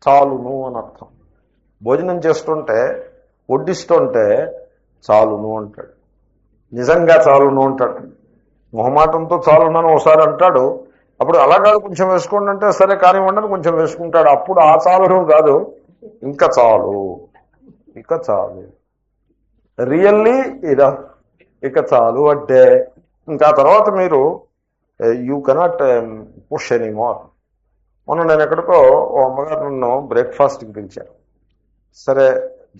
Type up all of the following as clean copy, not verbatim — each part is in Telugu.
చాలును అని అర్థం. భోజనం చేస్తుంటే వడ్డిస్తుంటే చాలును అంటాడు, నిజంగా చాలును అంటాడు. మొహమాటంతో చాలునని ఒకసారి అంటాడు, అప్పుడు అలా కాదు కొంచెం వేసుకోండి అంటే సరే కానివ్వండి కొంచెం వేసుకుంటాడు. అప్పుడు ఆ చాలును కాదు, ఇంకా చాలు, ఇక చాలు, రియల్లీ ఇదా ఇక చాలు అంటే ఇంకా తర్వాత మీరు you cannot push any more. మొన్న నేను ఎక్కడికో ఓ అమ్మగారు నన్ను బ్రేక్ఫాస్ట్కి పిలిచారు. సరే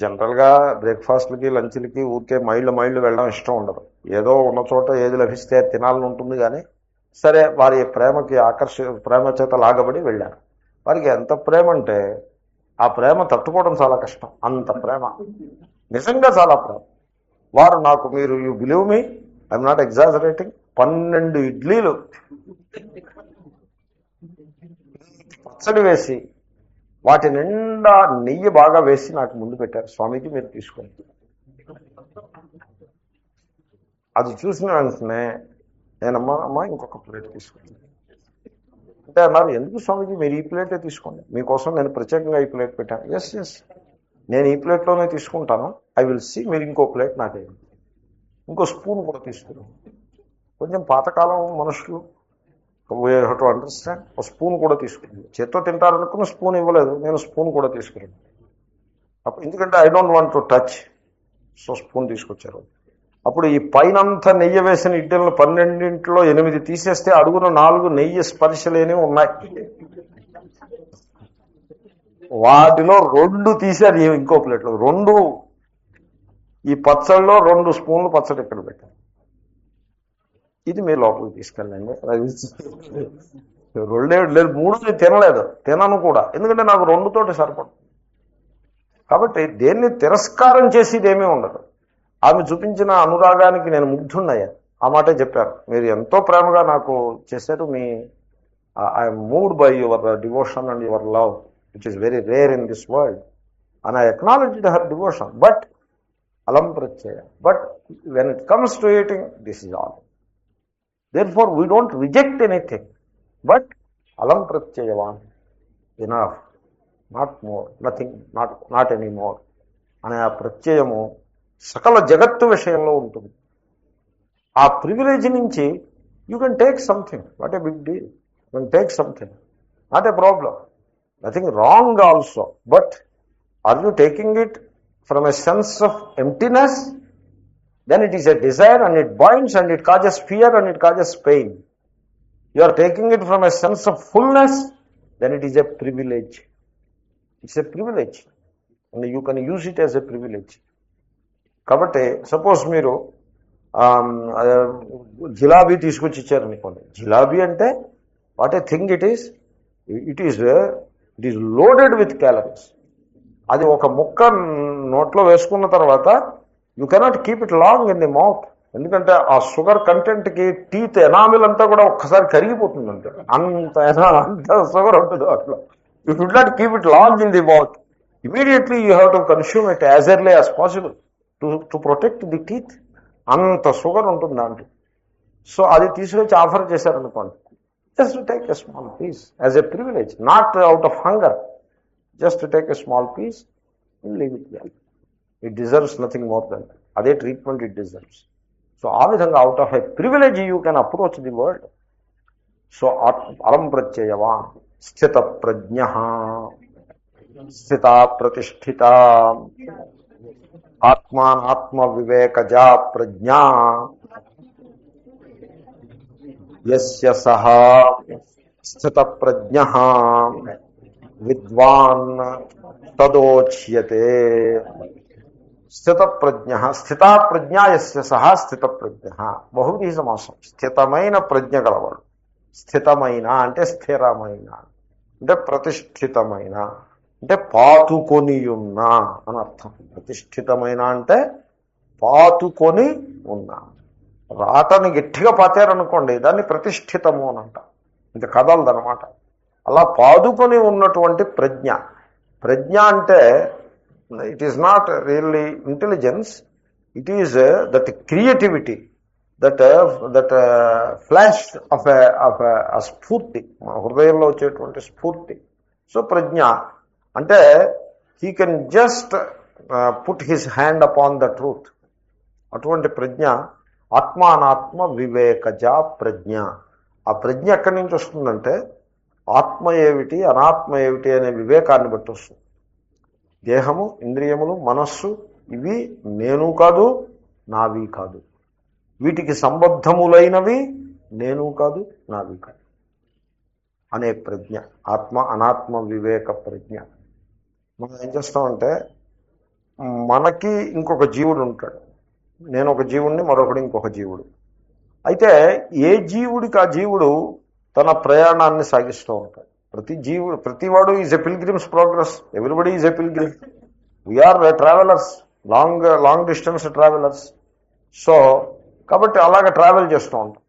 జనరల్గా బ్రేక్ఫాస్ట్లకి లంచ్లకి ఊరికే మైళ్ళు వెళ్ళడం ఇష్టం ఉండదు. ఏదో ఉన్న చోట ఏది లభిస్తే తినాలని ఉంటుంది. కానీ సరే వారి ప్రేమ చేత లాగబడి వెళ్ళాను. వారికి ఎంత ప్రేమ అంటే ఆ ప్రేమ తట్టుకోవడం చాలా కష్టం, అంత ప్రేమ, నిజంగా చాలా ప్రేమ. వారు నాకు, మీరు you believe me, I'm not exaggerating, 12 ఇడ్లీలు పచ్చడి వేసి వాటి నిండా నెయ్యి బాగా వేసి నాకు ముందు పెట్టారు. స్వామీజీ మీరు తీసుకోండి. అది చూసిన వెంటనే నేనమ్మా ఇంకొక ప్లేట్ తీసుకుంటాను అంటే అన్నారు, ఎందుకు స్వామీజీ మీరు ఈ ప్లేటే తీసుకోండి, మీకోసం నేను ప్రత్యేకంగా ఈ ప్లేట్ పెట్టాను. ఎస్ నేను ఈ ప్లేట్లోనే తీసుకుంటాను, ఐ విల్ సీ, మీరు ఇంకో ప్లేట్ నాకేయండి, ఇంకో స్పూన్ కూడా తీసుకున్నాను. కొంచెం పాతకాలం మనుషులు, వీ హ్యావ్ టు అండర్స్టాండ్. ఒక స్పూన్ కూడా తీసుకున్నాను. చేత్తో తింటారనుకున్న స్పూన్ ఇవ్వలేదు, నేను స్పూన్ కూడా తీసుకున్నాను. అప్పుడు ఎందుకంటే I don't want to touch, so spoon తీసుకొచ్చారు. అప్పుడు ఈ పైనంతా నెయ్యి వేసిన ఇడ్డలను 12 8 తీసేస్తే అడుగున 4 నెయ్యి స్పర్శ లేని ఉన్నాయి. వాటిలో 2 తీశారు ఇంకో ప్లేట్లో, 2 ఈ పచ్చళ్ళలో 2 స్పూన్లు పచ్చడి ఇక్కడ పెట్టారు. ఇది మీ లోపలికి తీసుకెళ్ళండి. 2 లేదు, 3 తినను కూడా, ఎందుకంటే నాకు 2తోటి సరిపడు. కాబట్టి దేన్ని తిరస్కారం చేసేది ఏమీ ఉండదు. ఆమె చూపించిన అనురాగానికి నేను ముగ్ధున్నయ్యాను. ఆ మాటే చెప్పారు, మీరు ఎంతో ప్రేమగా నాకు చేశారు, I'm moved by your devotion and your love which is very rare in this world and I acknowledged her devotion, but అలం ప్రత్యయ, but when it comes to eating this is all. Therefore, we don't reject anything, but alam pratyayavan, enough, not more, nothing, not any more. అనే ఆ ప్రత్యయము సకల జగత్తు విషయంలో ఉంటుంది. ఆ ప్రివిలేజ్ నుంచి you can take something, what a big deal, you can take something, not a problem, nothing wrong also. But are you taking it from a sense of emptiness? Then it is a desire and it binds and it causes fear and it causes pain. You are taking it from a sense of fullness, then it is a privilege. It's a privilege and you can use it as a privilege. Kabate suppose మీరు జిలాబీ తీసుకొచ్చి ఇచ్చారనుకోండి. జిలాబీ అంటే what a thing it is loaded with calories. అది ఒక ముక్క నోట్లో వేసుకున్న తర్వాత you cannot keep it long in the mouth, ఎందుకంటే ఆ షుగర్ కంటెంట్కి టీత్ ఎనామిల్ అంతా కూడా ఒక్కసారి కరిగిపోతుంది. అంతే, అంత షుగర్ ఉంటుంది అట్లా. You should not keep it long in the mouth. Immediately you have to consume it as early as possible to protect the teeth. అంత షుగర్ ఉంటుంది దాంట్లో. సో అది తీసుకొచ్చి ఆఫర్ చేశారనుకోండి, just take a small piece as a privilege, not out of hunger, just take a small piece and leave it well. It deserves nothing more then అదే ట్రీట్మెంట్ ఇట్ డిజర్వ్స్. సో ఆ విధంగా out of a privilege you can approach the world. So అలం ప్రత్యయవా స్థిత ప్రజ్ఞ, స్థిత ప్రతిష్ఠిత, ఆత్మానాత్మ వివేకజా ప్రజ్ఞా, యస్య సహ స్థిత ప్రజ్ఞ విద్వాన్ తదోచ్యతే. స్థితప్రజ్ఞ, స్థితా ప్రజ్ఞ యస్య సహా స్థితప్రజ్ఞ. బహువ్రీహి సమాసం. స్థితమైన ప్రజ్ఞ గలవాడు. స్థితమైన అంటే స్థిరమైన, అంటే ప్రతిష్ఠితమైన, అంటే పాతుకొని ఉన్న అని అర్థం. ప్రతిష్ఠితమైన అంటే పాతుకొని ఉన్న. రాటని గట్టిగా పాతారనుకోండి, దాన్ని ప్రతిష్ఠితము అని అంట, ఇంకా కదలదనమాట. అలా పాదుకొని ఉన్నటువంటి ప్రజ్ఞ. ప్రజ్ఞ అంటే it is not really intelligence, it is that creativity, that flash of a స్ఫూర్తి, హృదయంలో వచ్చేటువంటి స్ఫూర్తి. సో ప్రజ్ఞ అంటే he can just put his hand upon the truth. అటువంటి ప్రజ్ఞ ఆత్మ అనాత్మ వివేకజ ప్రజ్ఞ. ఆ ప్రజ్ఞ ఎక్కడి నుంచి వస్తుందంటే ఆత్మ ఏమిటి అనాత్మ ఏమిటి అనే వివేకాన్ని బట్టి వస్తుంది. దేహము, ఇంద్రియములు, మనస్సు ఇవి నేను కాదు, నావి కాదు. వీటికి సంబద్ధములైనవి నేను కాదు, నావి కాదు అనే ప్రజ్ఞ, ఆత్మ అనాత్మ వివేక ప్రజ్ఞ. మనం ఏం చేస్తామంటే మనకి ఇంకొక జీవుడు ఉంటాడు, నేను ఒక జీవుడిని, మరొకడు ఇంకొక జీవుడు. అయితే ఏ జీవుడికి ఆ జీవుడు తన ప్రయాణాన్ని సాగిస్తూ ఉంటాడు. ప్రతివాడు is a pilgrim's progress. Everybody is a pilgrim. We are travelers, long distance travelers. So కాబట్టి అలాగ ట్రావెల్ చేస్తూ ఉంటాం.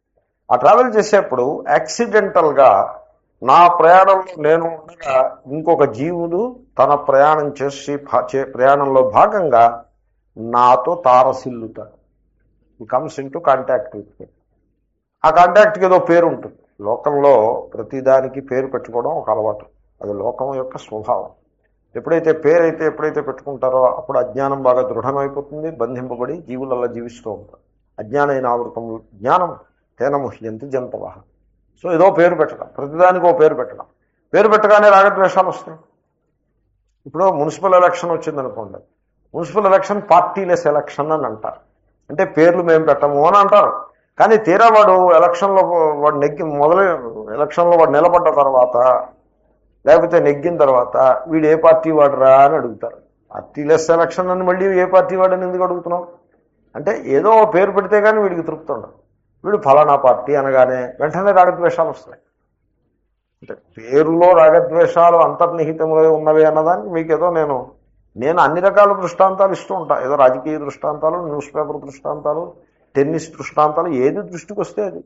ఆ ట్రావెల్ చేసేప్పుడు యాక్సిడెంటల్గా నా ప్రయాణంలో నేను ఉండగా ఇంకొక జీవుడు తన ప్రయాణం ప్రయాణంలో భాగంగా నాతో తారసిల్లుతాడు. He comes into contact with me. ఆ కాంటాక్ట్కి ఏదో పేరు ఉంటుంది. లోకంలో ప్రతిదానికి పేరు పెట్టుకోవడం ఒక అలవాటు. అది లోకం యొక్క స్వభావం. ఎప్పుడైతే పెట్టుకుంటారో అప్పుడు అజ్ఞానం బాగా దృఢమైపోతుంది. బంధింపబడి జీవులు అలా జీవిస్తూ ఉంటారు. అజ్ఞానైన ఆవృతం జ్ఞానం తేన ముహ్యంతి జంతవ. సో ఏదో పేరు పెట్టడం, ప్రతిదానికి ఓ పేరు పెట్టడం. పేరు పెట్టగానే రాగద్వేషాలు వస్తాయి. ఇప్పుడు మున్సిపల్ ఎలక్షన్ వచ్చిందనుకోండి, మున్సిపల్ ఎలక్షన్ పార్టీలెస్ ఎలక్షన్ అని అంటారు. అంటే పేర్లు మేము పెట్టము అని అంటారు. కానీ తీరా వాడు ఎలక్షన్లో వాడు నిలబడ్డ తర్వాత లేకపోతే నెగ్గిన తర్వాత వీడు ఏ పార్టీ వాడురా అని అడుగుతారు. పార్టీలెస్ ఎలక్షన్ అని మళ్ళీ ఏ పార్టీ వాడని ఎందుకు అడుగుతున్నావు అంటే ఏదో పేరు పెడితే కానీ వీడికి తృప్తి ఉండదు. వీడు ఫలానా పార్టీ అనగానే వెంటనే రాగద్వేషాలు వస్తాయి. అంటే పేరులో రాగద్వేషాలు అంతర్నిహితములై ఉన్నవి అన్నదానికి మీకేదో నేను అన్ని రకాల దృష్టాంతాలు ఇస్తూ ఉంటాను. ఏదో రాజకీయ దృష్టాంతాలు, న్యూస్ పేపర్ దృష్టాంతాలు, టెన్నిస్ దృష్టాంతాలు, ఏది దృష్టికి వస్తే అది.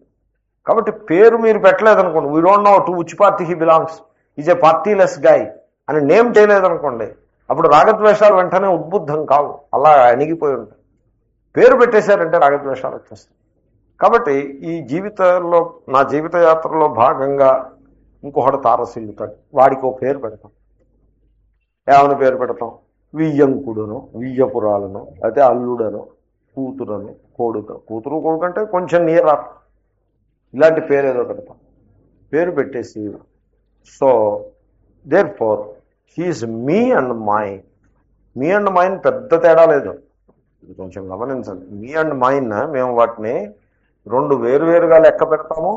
కాబట్టి పేరు మీరు పెట్టలేదనుకోండి, we don't know to which party he belongs, is a partyless guy అని నేమ్ చేయలేదనుకోండి, అప్పుడు రాగద్వేషాలు వెంటనే ఉద్బుద్ధం కావు, అలా అణిగిపోయి ఉంటాయి. పేరు పెట్టేశారంటే రాగద్వేషాలు వచ్చేస్తాయి. కాబట్టి ఈ జీవితంలో, నా జీవిత యాత్రలో భాగంగా ఇంకొకటి తారసిల్లుతాడు, వాడికి ఓ పేరు పెడతాం. ఏమని పేరు పెడతాం? వియ్యంకుడును, వియ్యపురాలను, అయితే అల్లుడను, కూతురను, కూతురు కొడుకు అంటే కొంచెం నియర్, ఇలాంటి పేరు ఏదో పెడతాం. పేరు పెట్టేసి so therefore he's me and mine. Me and mine పెద్ద తేడా లేదు, ఇది కొంచెం గమనించండి. మీ అండ్ మైన్ మేము వాటిని రెండు వేరువేరుగా లెక్క పెడతాము,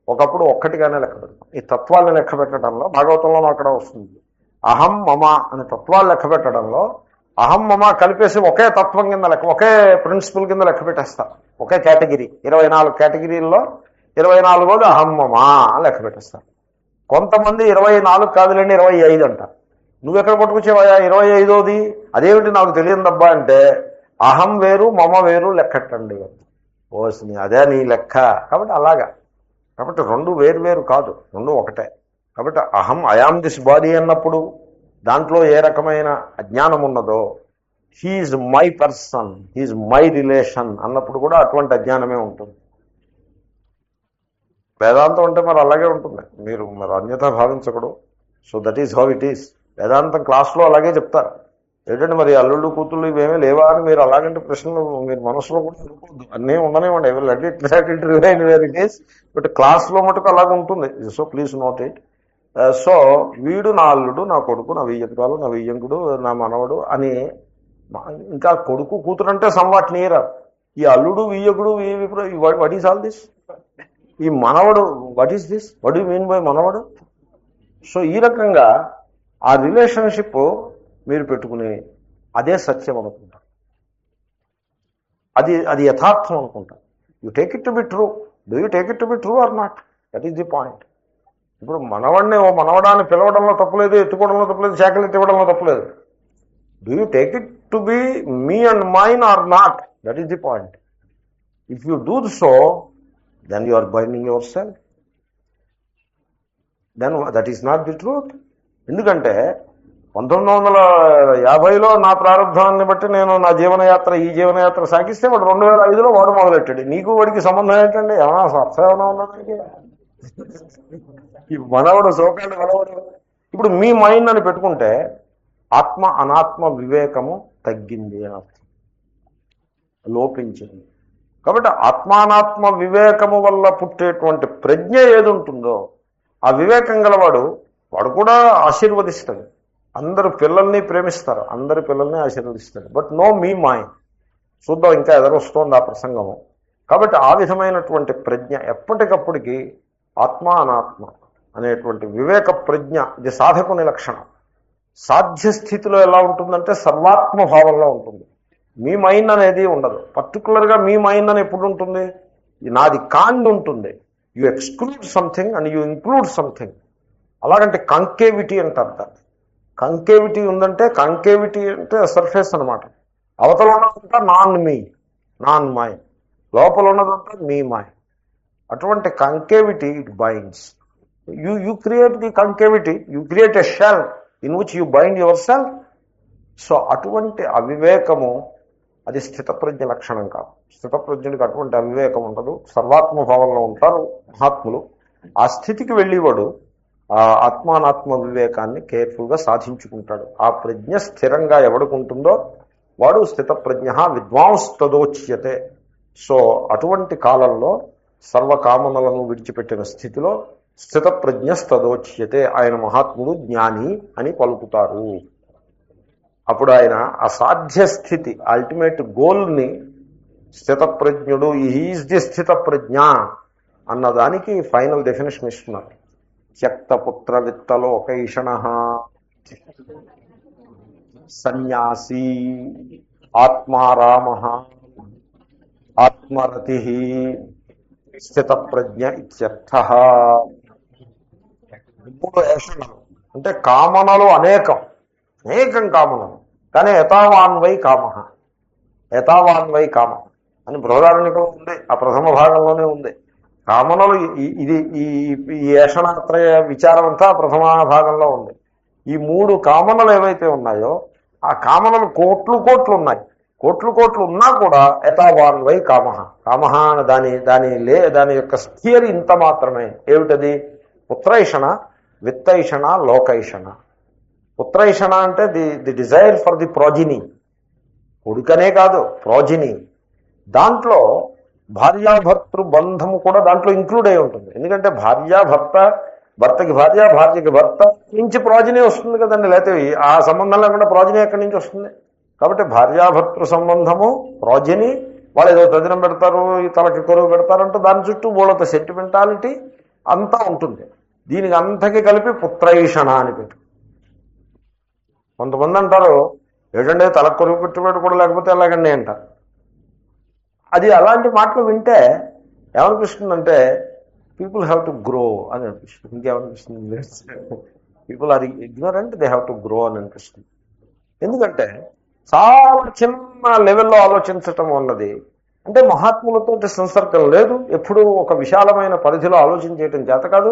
ఒకప్పుడు ఒక్కటిగానే లెక్క పెడతాం. ఈ తత్వాలను లెక్క పెట్టడంలో భాగవతంలో అక్కడ వస్తుంది. అహం మమ అనే తత్వాలు లెక్క పెట్టడంలో అహం మమ కలిపేసి ఒకే తత్వం కింద లెక్క, ఒకే ప్రిన్సిపల్ కింద లెక్క పెట్టేస్తారు. ఒకే కేటగిరీ, 24 కేటగిరీల్లో 24వది అహం మమ అని లెక్క పెట్టేస్తారు. కొంతమంది 24 కాదులేండి 25 అంటారు. నువ్వెక్కడ పట్టుకొచ్చేవా 25వది? అదేమిటి నాకు తెలియదబ్బా అంటే అహం వేరు మమ వేరు లెక్కట్టండి. ఓసిని అదే నీ లెక్క. కాబట్టి అలాగా, కాబట్టి రెండు వేరు కాదు, రెండు ఒకటే. కాబట్టి అహం ఐఆమ్ దిస్ బాడీ అన్నప్పుడు దాంట్లో ఏ రకమైన అజ్ఞానం ఉన్నదో, he's my person, he's my relation అన్నప్పుడు కూడా అటువంటి అజ్ఞానమే ఉంటుంది. వేదాంతం అంటే మరి అలాగే ఉంటుంది, మీరు మరి అన్యథా భావించకూడదు. So that is how it is. వేదాంతం క్లాస్లో అలాగే చెప్తారు. ఏంటంటే మరి అల్లుళ్ళు కూతుళ్ళు ఇవేమీ లేవా అని మీరు అలాగంటే ప్రశ్నలు మీరు మనసులో కూడా అనుకోవద్దు. అన్నీ ఉండనివ్వండి, ఇట్ ఈస్. బట్ క్లాస్లో మటుకు అలాగే ఉంటుంది. So please note it. So వీడు నా అల్లుడు, నా కొడుకు, నా వియ్యకురాలు, నా వియ్యంకుడు, నా మనవడు అని. ఇంకా కొడుకు కూతురు అంటే సంవాట్ నీరా. ఈ అల్లుడు వియ్యకుడు వాట్ ఈస్ ఆల్ దిస్? ఈ మనవడు what is this? What you mean by మనవడు? సో ఈ రకంగా ఆ రిలేషన్షిప్ మీరు పెట్టుకుని అదే సత్యం అనుకుంటారు, అది యథార్థం అనుకుంటారు. You take it to be true. Do you take it to be true or not? That is the point. ఇప్పుడు మనవడిని ఓ మనవడాన్ని పిలవడంలో తప్పులేదు, ఎత్తుకోవడంలో తప్పులేదు, శాఖలు ఎత్తివ్వడంలో తప్పులేదు. Do you take it to be me and mine or not? That is the point. If you do so, then you are binding yourself. Then that is not the truth. ఎందుకంటే 1950లో నా ప్రారంభాన్ని బట్టి నేను నా ఈ జీవనయాత్ర సాగిస్తే వాడు 2005లో వాడు మొదలెట్టాడు. నీకు వాడికి సంబంధం ఏంటండి? ఏమన్నా అర్థం ఏమైనా ఉన్నదానికి? ఈ మనవడు సోకాళ్ళు మనవడు. ఇప్పుడు మీ మైండ్ అని పెట్టుకుంటే ఆత్మ అనాత్మ వివేకము తగ్గింది అని అర్థం, లోపించింది. కాబట్టి ఆత్మానాత్మ వివేకము వల్ల పుట్టేటువంటి ప్రజ్ఞ ఏది ఉంటుందో ఆ వివేకం గలవాడు వాడు కూడా ఆశీర్వదిస్తాడు. అందరు పిల్లల్ని ప్రేమిస్తారు, అందరి పిల్లల్ని ఆశీర్వదిస్తాడు. బట్ నో మీ మాయ్. చూద్దాం, ఇంకా ఎదురొస్తోంది ఆ ప్రసంగము. కాబట్టి ఆ విధమైనటువంటి ప్రజ్ఞ ఎప్పటికప్పటికి ఆత్మ అనాత్మ అనేటువంటి వివేక ప్రజ్ఞ, ఇది సాధకుని లక్షణం. సాధ్య స్థితిలో ఎలా ఉంటుందంటే సర్వాత్మ భావంలో ఉంటుంది. మీ మైండ్ అనేది ఉండదు. పర్టికులర్గా మీ మైండ్ అని ఎప్పుడు ఉంటుంది? నాది కాండ్ ఉంటుంది. You exclude something and you include something. అలాగంటే కంకేవిటీ అంటారు దాన్ని. కంకేవిటీ ఉందంటే, కంకేవిటీ అంటే సర్ఫేస్ అనమాట. అవతల ఉన్నదంతా నాన్ మీ, నాన్ మై, లోపల ఉన్నదంతా మీ మై. అటువంటి concavity it binds. You create the concavity, you create a shell in which you bind yourself. So అటువంటి అవివేకము అది స్థితప్రజ్ఞ లక్షణం కాదు. స్థితప్రజ్ఞుడికి అటువంటి అవివేకం ఉండదు. సర్వాత్మభావంలో ఉంటారు మహాత్ములు. ఆ స్థితికి వెళ్ళేవాడు ఆ ఆత్మానాత్మ వివేకాన్ని కేర్ఫుల్గా సాధించుకుంటాడు. ఆ ప్రజ్ఞ స్థిరంగా ఎవడుకుంటుందో వాడు స్థితప్రజ్ఞ విద్వాంస్తదోచ్యతే. సో అటువంటి కాలంలో సర్వకామనలను విడిచిపెట్టిన స్థితిలో స్థితప్రజ్ఞస్తదోచ్యతే, ఆయన మహాత్ముడు జ్ఞాని అని పలుకుతారు. అప్పుడు ఆయన అసాధ్య స్థితి, అల్టిమేట్ గోల్ని స్థితప్రజ్ఞుడు, ఈజ్ ది స్థితప్రజ్ఞ అన్నదానికి ఫైనల్ డెఫినేషన్ ఇస్తున్నారు. త్యక్తపుత్ర విత్తలోకైషణ సన్యాసీ ఆత్మారామ ఆత్మరతి స్థితప్రజ్ఞ ఇత్యర్థః. ఇప్పుడు ఏషణలు అంటే కామనలు అనేకం కామనలు, కానీ యథావాన్వై కామ, యథావాన్వై కామ అని బృహదారణ్యకంలో ఉంది. ఆ ప్రథమ భాగంలోనే ఉంది. కామనలు ఇది ఈ ఏషణాత్రయ విచారం అంతా ప్రథమ భాగంలో ఉంది. ఈ మూడు కామనలు ఏవైతే ఉన్నాయో ఆ కామనలు కోట్లు కోట్లు ఉన్నాయి. కోట్లు ఉన్నా కూడా యథావాన్వై కామ, కామ దాని యొక్క స్థియర్ ఇంత మాత్రమే. ఏమిటది? పుత్రైషణ, విత్తైషణ, లోకైషణ. పుత్రైషణ అంటే ది డిజైర్ ఫర్ ది ప్రోజిని, కొడుకనే కాదు ప్రోజిని. దాంట్లో భార్యాభర్తృ బంధము కూడా దాంట్లో ఇంక్లూడ్ అయి ఉంటుంది. ఎందుకంటే భార్యాభర్త, భర్తకి భార్య, భార్యకి భర్త నుంచి ప్రోజిని వస్తుంది కదండి. లేకపోతే ఆ సంబంధం లేకుండా ప్రోజిని ఎక్కడి నుంచి వస్తుంది? కాబట్టి భార్యాభర్తృ సంబంధము, ప్రోజిని, వాళ్ళు ఏదో తదినం పెడతారు, ఈ తలకి కొరువు పెడతారంటూ దాని చుట్టూ బోళ్ళతో సెంటిమెంటాలిటీ అంతా ఉంటుంది. దీనికి అంతకి కలిపి పుత్రైషణ అని పెట్టు. కొంతమంది అంటారు ఏంటంటే తలకు కొరువు పెట్టుబడి కూడా లేకపోతే ఎలాగండి అంటారు. అది అలాంటి మాటలు వింటే ఏమనిపిస్తుందంటే పీపుల్ హ్యావ్ టు గ్రో అని అనిపిస్తుంది. ఇంకేమనిపిస్తుంది? People are ignorant, they have to grow అని అనిపిస్తుంది. ఎందుకంటే చాలా చిన్న లెవెల్లో ఆలోచించటం అన్నది అంటే మహాత్ములతో సంసర్గం లేదు. ఎప్పుడు ఒక విశాలమైన పరిధిలో ఆలోచన చేయటం చేత కాదు.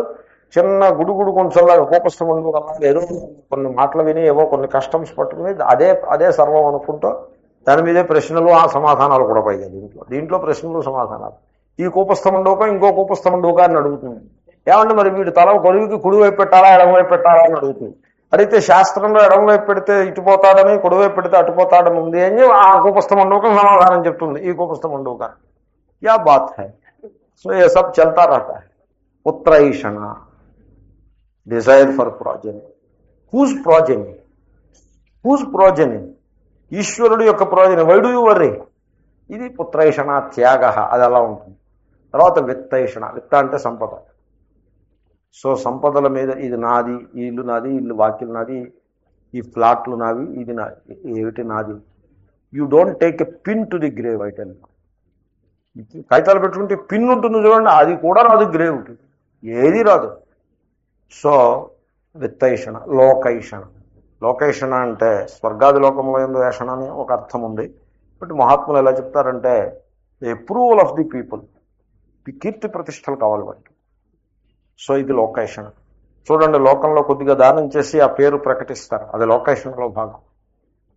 చిన్న గుడుగుడు కొంచెంలాగా కోపస్థం ఉండుకల్లాగా ఏదో కొన్ని మాటలు విని ఏవో కొన్ని కస్టమ్స్ పట్టుకుని అదే సర్వం అనుకుంటూ దాని మీదే ప్రశ్నలు ఆ సమాధానాలు కూడా పైగా దీంట్లో ప్రశ్నలు సమాధానాలు. ఈ కూపస్థం ఉండవుక ఇంకో కూపస్థం ఉండవుక అని అడుగుతుంది. ఏమంటే మరి వీడు తల కొలువుకి కుడివైపు పెట్టాలా ఎడమవైపు పెట్టాలా అని అడుగుతుంది. అడిగితే శాస్త్రంలో ఎడమవైపు పెడితే ఇటుపోతాడని, కుడివైపు పెడితే అటుపోతాడని ఉంది అని ఆ కూపస్థం ఉండవుక సమాధానం చెప్తుంది. ఈ కూపస్థం ఉండవుక యా బాత్ హై. సో ఏ సబ్ చల్తా రహతా హై. పుత్రైషణ, desire for progeny. Whose progeny? Whose progeny? ఈశ్వరుడు యొక్క progeny. Why do you worry? ఇది పుత్రైషణ, త్యాగ. అది అలా ఉంటుంది. తర్వాత విత్తైషణ. విత్త అంటే సంపద. సో సంపదల మీద ఇది నాది, ఈ ఇల్లు నాది, ఇల్లు వాకిలు నాది, ఈ ఫ్లాట్లు నావి, ఇది నాది. ఏమిటి నాది? You don't take a pin to the grave. ఐటల్ కాగితాలు పెట్టుకుంటే పిన్ ఉంటుంది చూడండి, అది కూడా రాదు గ్రేవ్కి, ఏది రాదు. సో విత్తైషణ. లోకైషణ. లోకైషణ అంటే స్వర్గాది లోకంలో ఎందు ఏషణ అని ఒక అర్థం ఉంది. బట్ మహాత్ములు ఎలా చెప్తారంటే the approval of the people, కీర్తి ప్రతిష్టలు కావాలి వాటికి. సో ఇది లోకైషణ. చూడండి, లోకంలో కొద్దిగా దానం చేసి ఆ పేరు ప్రకటిస్తారు, అది లోకైషణలో భాగం.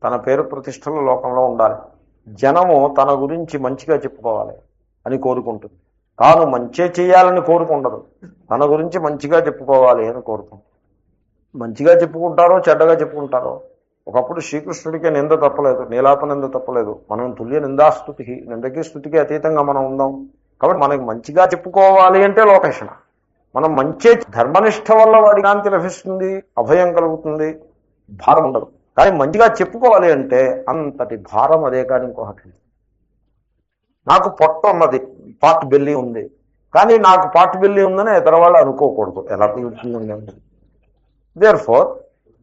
తన పేరు ప్రతిష్టలు లోకంలో ఉండాలి. జనము తన గురించి మంచిగా చెప్పుకోవాలి అని కోరుకుంటుంది. తాను మంచి చేయాలని కోరుకుండదు, తన గురించి మంచిగా చెప్పుకోవాలి అని కోరుకుంటుంది. మంచిగా చెప్పుకుంటారో చెడ్డగా చెప్పుకుంటారో ఒకప్పుడు శ్రీకృష్ణుడికే నింద తప్పలేదు, నీలాప నింద తప్పలేదు. మనం తుల్య నిందాస్తుతికి, నిందకి స్థుతికి అతీతంగా మనం ఉందాం. కాబట్టి మనకి మంచిగా చెప్పుకోవాలి అంటే లోకేషణ. మనం మంచి ధర్మనిష్ట వల్ల వాడి కాంతి లభిస్తుంది, అభయం కలుగుతుంది, భారం ఉండదు. కానీ మంచిగా చెప్పుకోవాలి అంటే అంతటి భారం అదే కానీ ఇంకొకటి. నాకు పొట్ట ఉన్నది, పాట్ బెల్లి ఉంది, కానీ నాకు పాట్ బెల్లి ఉందని ఇతర వాళ్ళు అనుకోకూడదు. ఎలా కుదురుతుందండి? దేర్ఫోర్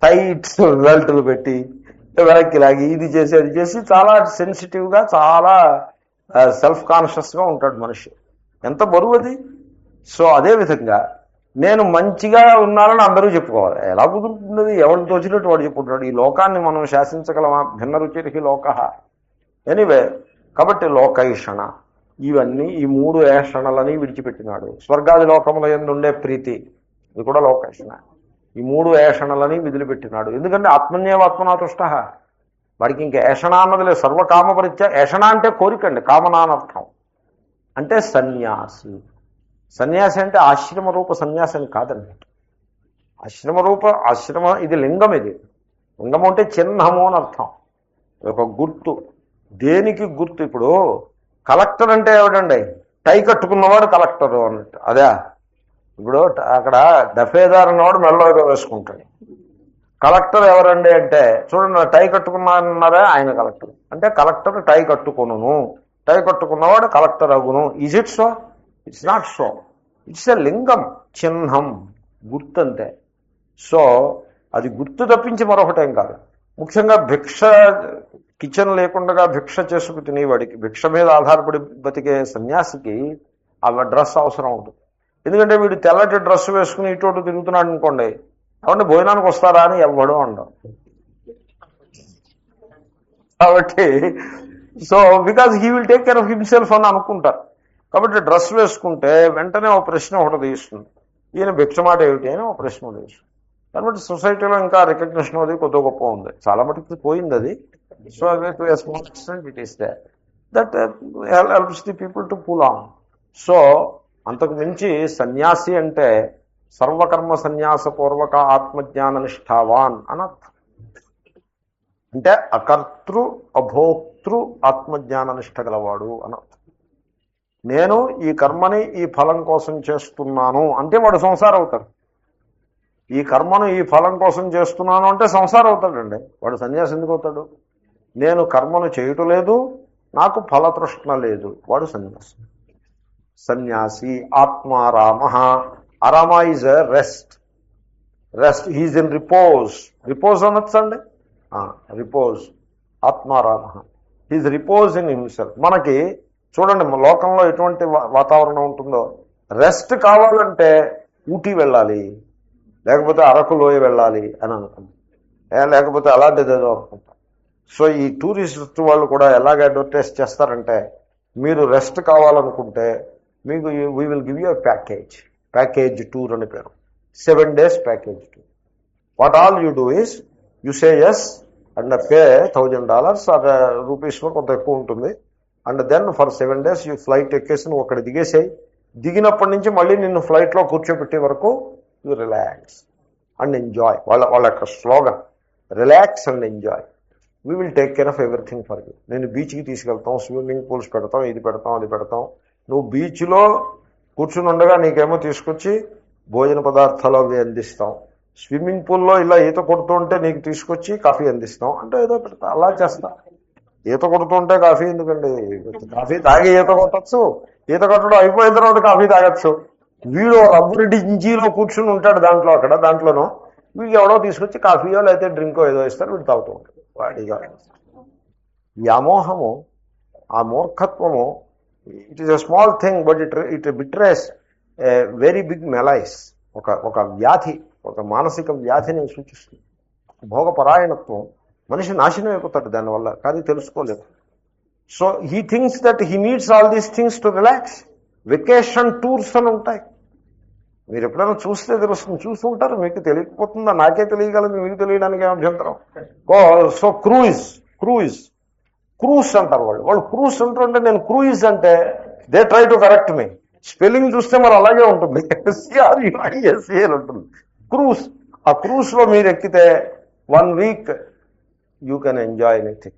టైట్ బెల్ట్లు పెట్టి వెనక్కి లాగి ఇది చేసి అది చేసి చాలా సెన్సిటివ్గా, చాలా సెల్ఫ్ కాన్షియస్గా ఉంటాడు మనిషి. ఎంత బరువు అది. సో అదేవిధంగా నేను మంచిగా ఉన్నానని అందరూ చెప్పుకోవాలి. ఎలా కుదురుతుంది? ఎవరిని తోచినట్టు వాడు చెప్పుకుంటాడు. ఈ లోకాన్ని మనం శాసించగలమా? భిన్న రుచికి లోక. ఎనీవే, కాబట్టి లోకైషణ ఇవన్నీ, ఈ 3 ఏషణలని విడిచిపెట్టినాడు. స్వర్గాది లోకముల యందు ఉండే ప్రీతి, ఇది కూడా లోకైషణ. ఈ 3 ఏషణలని విదిలిపెట్టినాడు. ఎందుకంటే ఆత్మన్యేవాత్మనాతుష్ట. వాడికి ఇంకా ఏషణ అన్నది లేదు. సర్వకామ పరిత్యాగ. ఏషణ అంటే కోరికండి, కామనానర్థం. అంటే సన్యాసి. సన్యాసి అంటే ఆశ్రమ రూప సన్యాసి కాదండి. ఆశ్రమ ఇది లింగం. ఇది లింగము అంటే చిహ్నము అని అర్థం, ఒక గుర్తు. దేనికి గుర్తు? ఇప్పుడు కలెక్టర్ అంటే ఏమిటండి? టై కట్టుకున్నవాడు కలెక్టరు అన్నట్టు. అదే ఇప్పుడు అక్కడ దఫేదార్ అన్నవాడు మెడలో వేసుకుంటాడు. కలెక్టర్ ఎవరండి అంటే, చూడండి టై కట్టుకున్నారన్నారా, ఆయన కలెక్టర్. అంటే కలెక్టర్ టై కట్టుకును, టై కట్టుకున్నవాడు కలెక్టర్ అగును. Is it so? It's not so. It's a లింగం, చిహ్నం, గుర్తు అంతే. సో అది గుర్తు తప్పించి మరొకటేం కాదు. ముఖ్యంగా భిక్ష, కిచెన్ లేకుండా భిక్ష చేసుకు తినేవాడికి, భిక్ష మీద ఆధారపడి బతికే సన్యాసికి ఆ డ్రెస్ అవసరం ఉంటుంది. ఎందుకంటే వీడు తెల్లటి డ్రెస్ వేసుకుని ఇటు తిరుగుతున్నాడు అనుకోండి, కాబట్టి భోజనానికి వస్తారా అని ఎవ్వడూ ఉండవు. కాబట్టి so because he will take care of himself అని అనుకుంటారు. కాబట్టి డ్రెస్ వేసుకుంటే వెంటనే ఒక ప్రశ్న ఒకటి తీస్తుంది, ఈయన భిక్ష మాట ఏమిటి అని ఒక ప్రశ్న తీస్తుంది. కాబట్టి సొసైటీలో ఇంకా రికగ్నిషన్ అది కొద్ది గొప్ప ఉంది. చాలా మటుకు పోయింది అది. So to a small extent it is they that helps the people to pull on. So అంతకు మించి సన్యాసి అంటే సర్వకర్మ సన్యాసపూర్వక ఆత్మజ్ఞాన నిష్ఠావాన్ అని అర్థం. అంటే అకర్తృ అభోక్తృ ఆత్మజ్ఞాన నిష్ఠ గలవాడు అని అర్థం. నేను ఈ కర్మని ఈ ఫలం కోసం చేస్తున్నాను అంటే వాడు సంసారం అవుతాడు. ఈ కర్మను ఈ ఫలం కోసం చేస్తున్నాను అంటే సంసారం అవుతాడండి. వాడు సన్యాసి ఎందుకు అవుతాడు? నేను కర్మను చేయటం లేదు, నాకు ఫలతృష్ణ లేదు, వాడు సన్యాసి. సన్యాసి ఆత్మారామ. ఆరామ is rest. He's in repose. Repose అనొచ్చండి, రిపోజ్. ఆత్మారామ, హీజ్ రిపోజ్ ఇన్ హిమ్సెల్ఫ్. మనకి చూడండి లోకంలో ఎటువంటి వాతావరణం ఉంటుందో. రెస్ట్ కావాలంటే ఊటీ వెళ్ళాలి, లేకపోతే అరకు లోయ వెళ్ళాలి అని అనుకుంటాం, లేకపోతే అలాంటిది ఏదో అనుకుంటాం. సో ఈ టూరిస్ట్ వాళ్ళు కూడా ఎలాగ అడ్వర్టైజ్ చేస్తారంటే, మీరు రెస్ట్ కావాలనుకుంటే మీకు we will give you package tour అని పేరు. 7 days package tour. What all you do is you say yes and pay $1000 or రూపీస్లో కొంత ఎక్కువ ఉంటుంది. And then for 7 days you flight ఎక్కేసి నువ్వు అక్కడ దిగేసాయి. దిగినప్పటి నుంచి మళ్ళీ నిన్ను ఫ్లైట్లో కూర్చోబెట్టే వరకు యూ రిలాక్స్ అండ్ ఎంజాయ్. వాళ్ళ యొక్క slogan relax and enjoy. We will take care of everything for you. నేను బీచ్కి తీసుకెళ్తాం, స్విమ్మింగ్ పూల్స్ పెడతాం, ఇది పెడతాం, అది పెడతాం. నువ్వు బీచ్లో కూర్చుని ఉండగా నీకేమో తీసుకొచ్చి భోజన పదార్థాలు అవి అందిస్తాం. స్విమ్మింగ్ పూల్లో ఇలా ఈత కొడుతూ ఉంటే నీకు తీసుకొచ్చి కాఫీ అందిస్తాం అంటే ఏదో పెడతా. అలా చేస్తా. ఈత కొడుతుంటే కాఫీ ఎందుకండి? కాఫీ తాగి ఈత కొట్టచ్చు, ఈత కొట్టడం అయిపోయిన తర్వాత కాఫీ తాగొచ్చు. వీడు రబ్బరు ఇంజీలో కూర్చుని ఉంటాడు దాంట్లో, అక్కడ దాంట్లోనూ వీడికి ఎవడో తీసుకొచ్చి కాఫీయో లేకపోతే డ్రింకో ఏదో ఇస్తారు, వీడు తాగుతూ ఉంటాడు. వాడిగా వ్యామోహము, ఆ మూర్ఖత్వము, it is a small thing but it betrays a very big malaise. ఒక వ్యాధి, ఒక మానసిక వ్యాధిని సూచిస్తుంది. భోగపరాయణత్వం, మనిషి నాశనం అయిపోతాడు దానివల్ల, కానీ తెలుసుకోలేదు. So he thinks that he needs all these things to relax. Vacation tours అని ఉంటాయి, మీరు ఎప్పుడైనా చూస్తే తెలుస్తుంది. చూస్తుంటారు, మీకు తెలియకపోతుందా? నాకే తెలియగలదు, మీకు తెలియడానికి అభ్యంతరం. సో క్రూజ్ అంటారు వాళ్ళు క్రూజ్ అంటుంటే నేను క్రూయిజ్ అంటే they try to correct me. Spelling చూస్తే మరి అలాగే ఉంటుంది, SCRUISE ఉంటుంది క్రూజ్. ఆ క్రూజ్లో మీరు ఎక్కితే 1 week you can enjoy anything.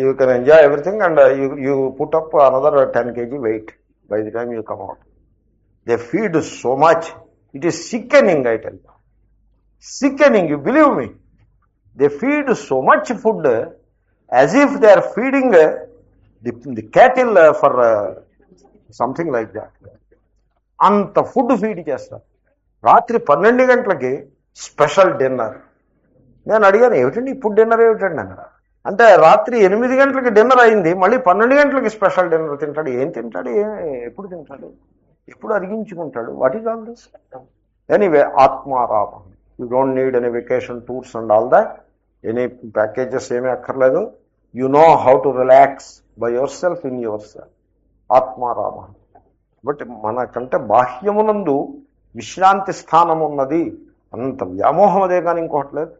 You can enjoy everything and you put up another 10 kg weight by the time you come out. They feed so much. It is sickening, I tell you. Sickening, you believe me. They feed so much food as if they are feeding the cattle for something like that. అంత ఫుడ్ ఫీడ్ చేస్తారు. రాత్రి 12 గంటలకి స్పెషల్ డిన్నర్. నేను అడిగాను, ఏమిటండి ఇప్పుడు డిన్నర్ ఏమిటండి అన్నారు. అంటే రాత్రి 8 గంటలకి డిన్నర్ అయింది, మళ్ళీ 12 గంటలకి స్పెషల్ డిన్నర్ తింటాడు. ఏం తింటాడు, ఎప్పుడు తింటాడు, ఎప్పుడు అరిగించుకుంటాడు? What is all this? Anyway, ఆత్మారామం. You don't need any vacation tours and all that. Any packages ఏమీ అక్కర్లేదు. You know how to relax by yourself in yourself. ఆత్మారామం. బట్ మనకంటే బాహ్యమునందు విశ్రాంతి స్థానం ఉన్నది. అంత వ్యామోహం అదే కానీ ఇంకోటి లేదు.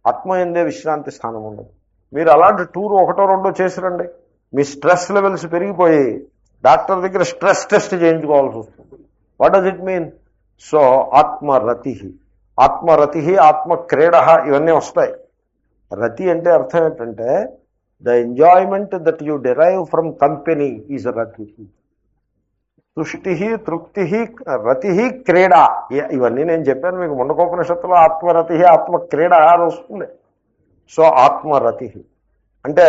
ఆత్మ ఎందే విశ్రాంతి స్థానం ఉండదు. మీరు అలాంటి టూర్ 1-2 చేసిరండి, మీ స్ట్రెస్ లెవెల్స్ పెరిగిపోయి డాక్టర్ దగ్గర స్ట్రెస్ టెస్ట్ చేయించుకోవాల్సి వస్తుంది. What does it mean? So ఆత్మరతి, ఆత్మరతి, ఆత్మక్రీడ ఇవన్నీ వస్తాయి. రతి అంటే అర్థం ఏంటంటే the enjoyment that you derive from company is రతి. తుష్టి, తృప్తి, రతి, క్రీడ, ఇవన్నీ నేను చెప్పాను మీకు. ముండకోపనిషత్తులో ఆత్మరతి, ఆత్మక్రీడ అని వస్తుంది. సో ఆత్మరతి అంటే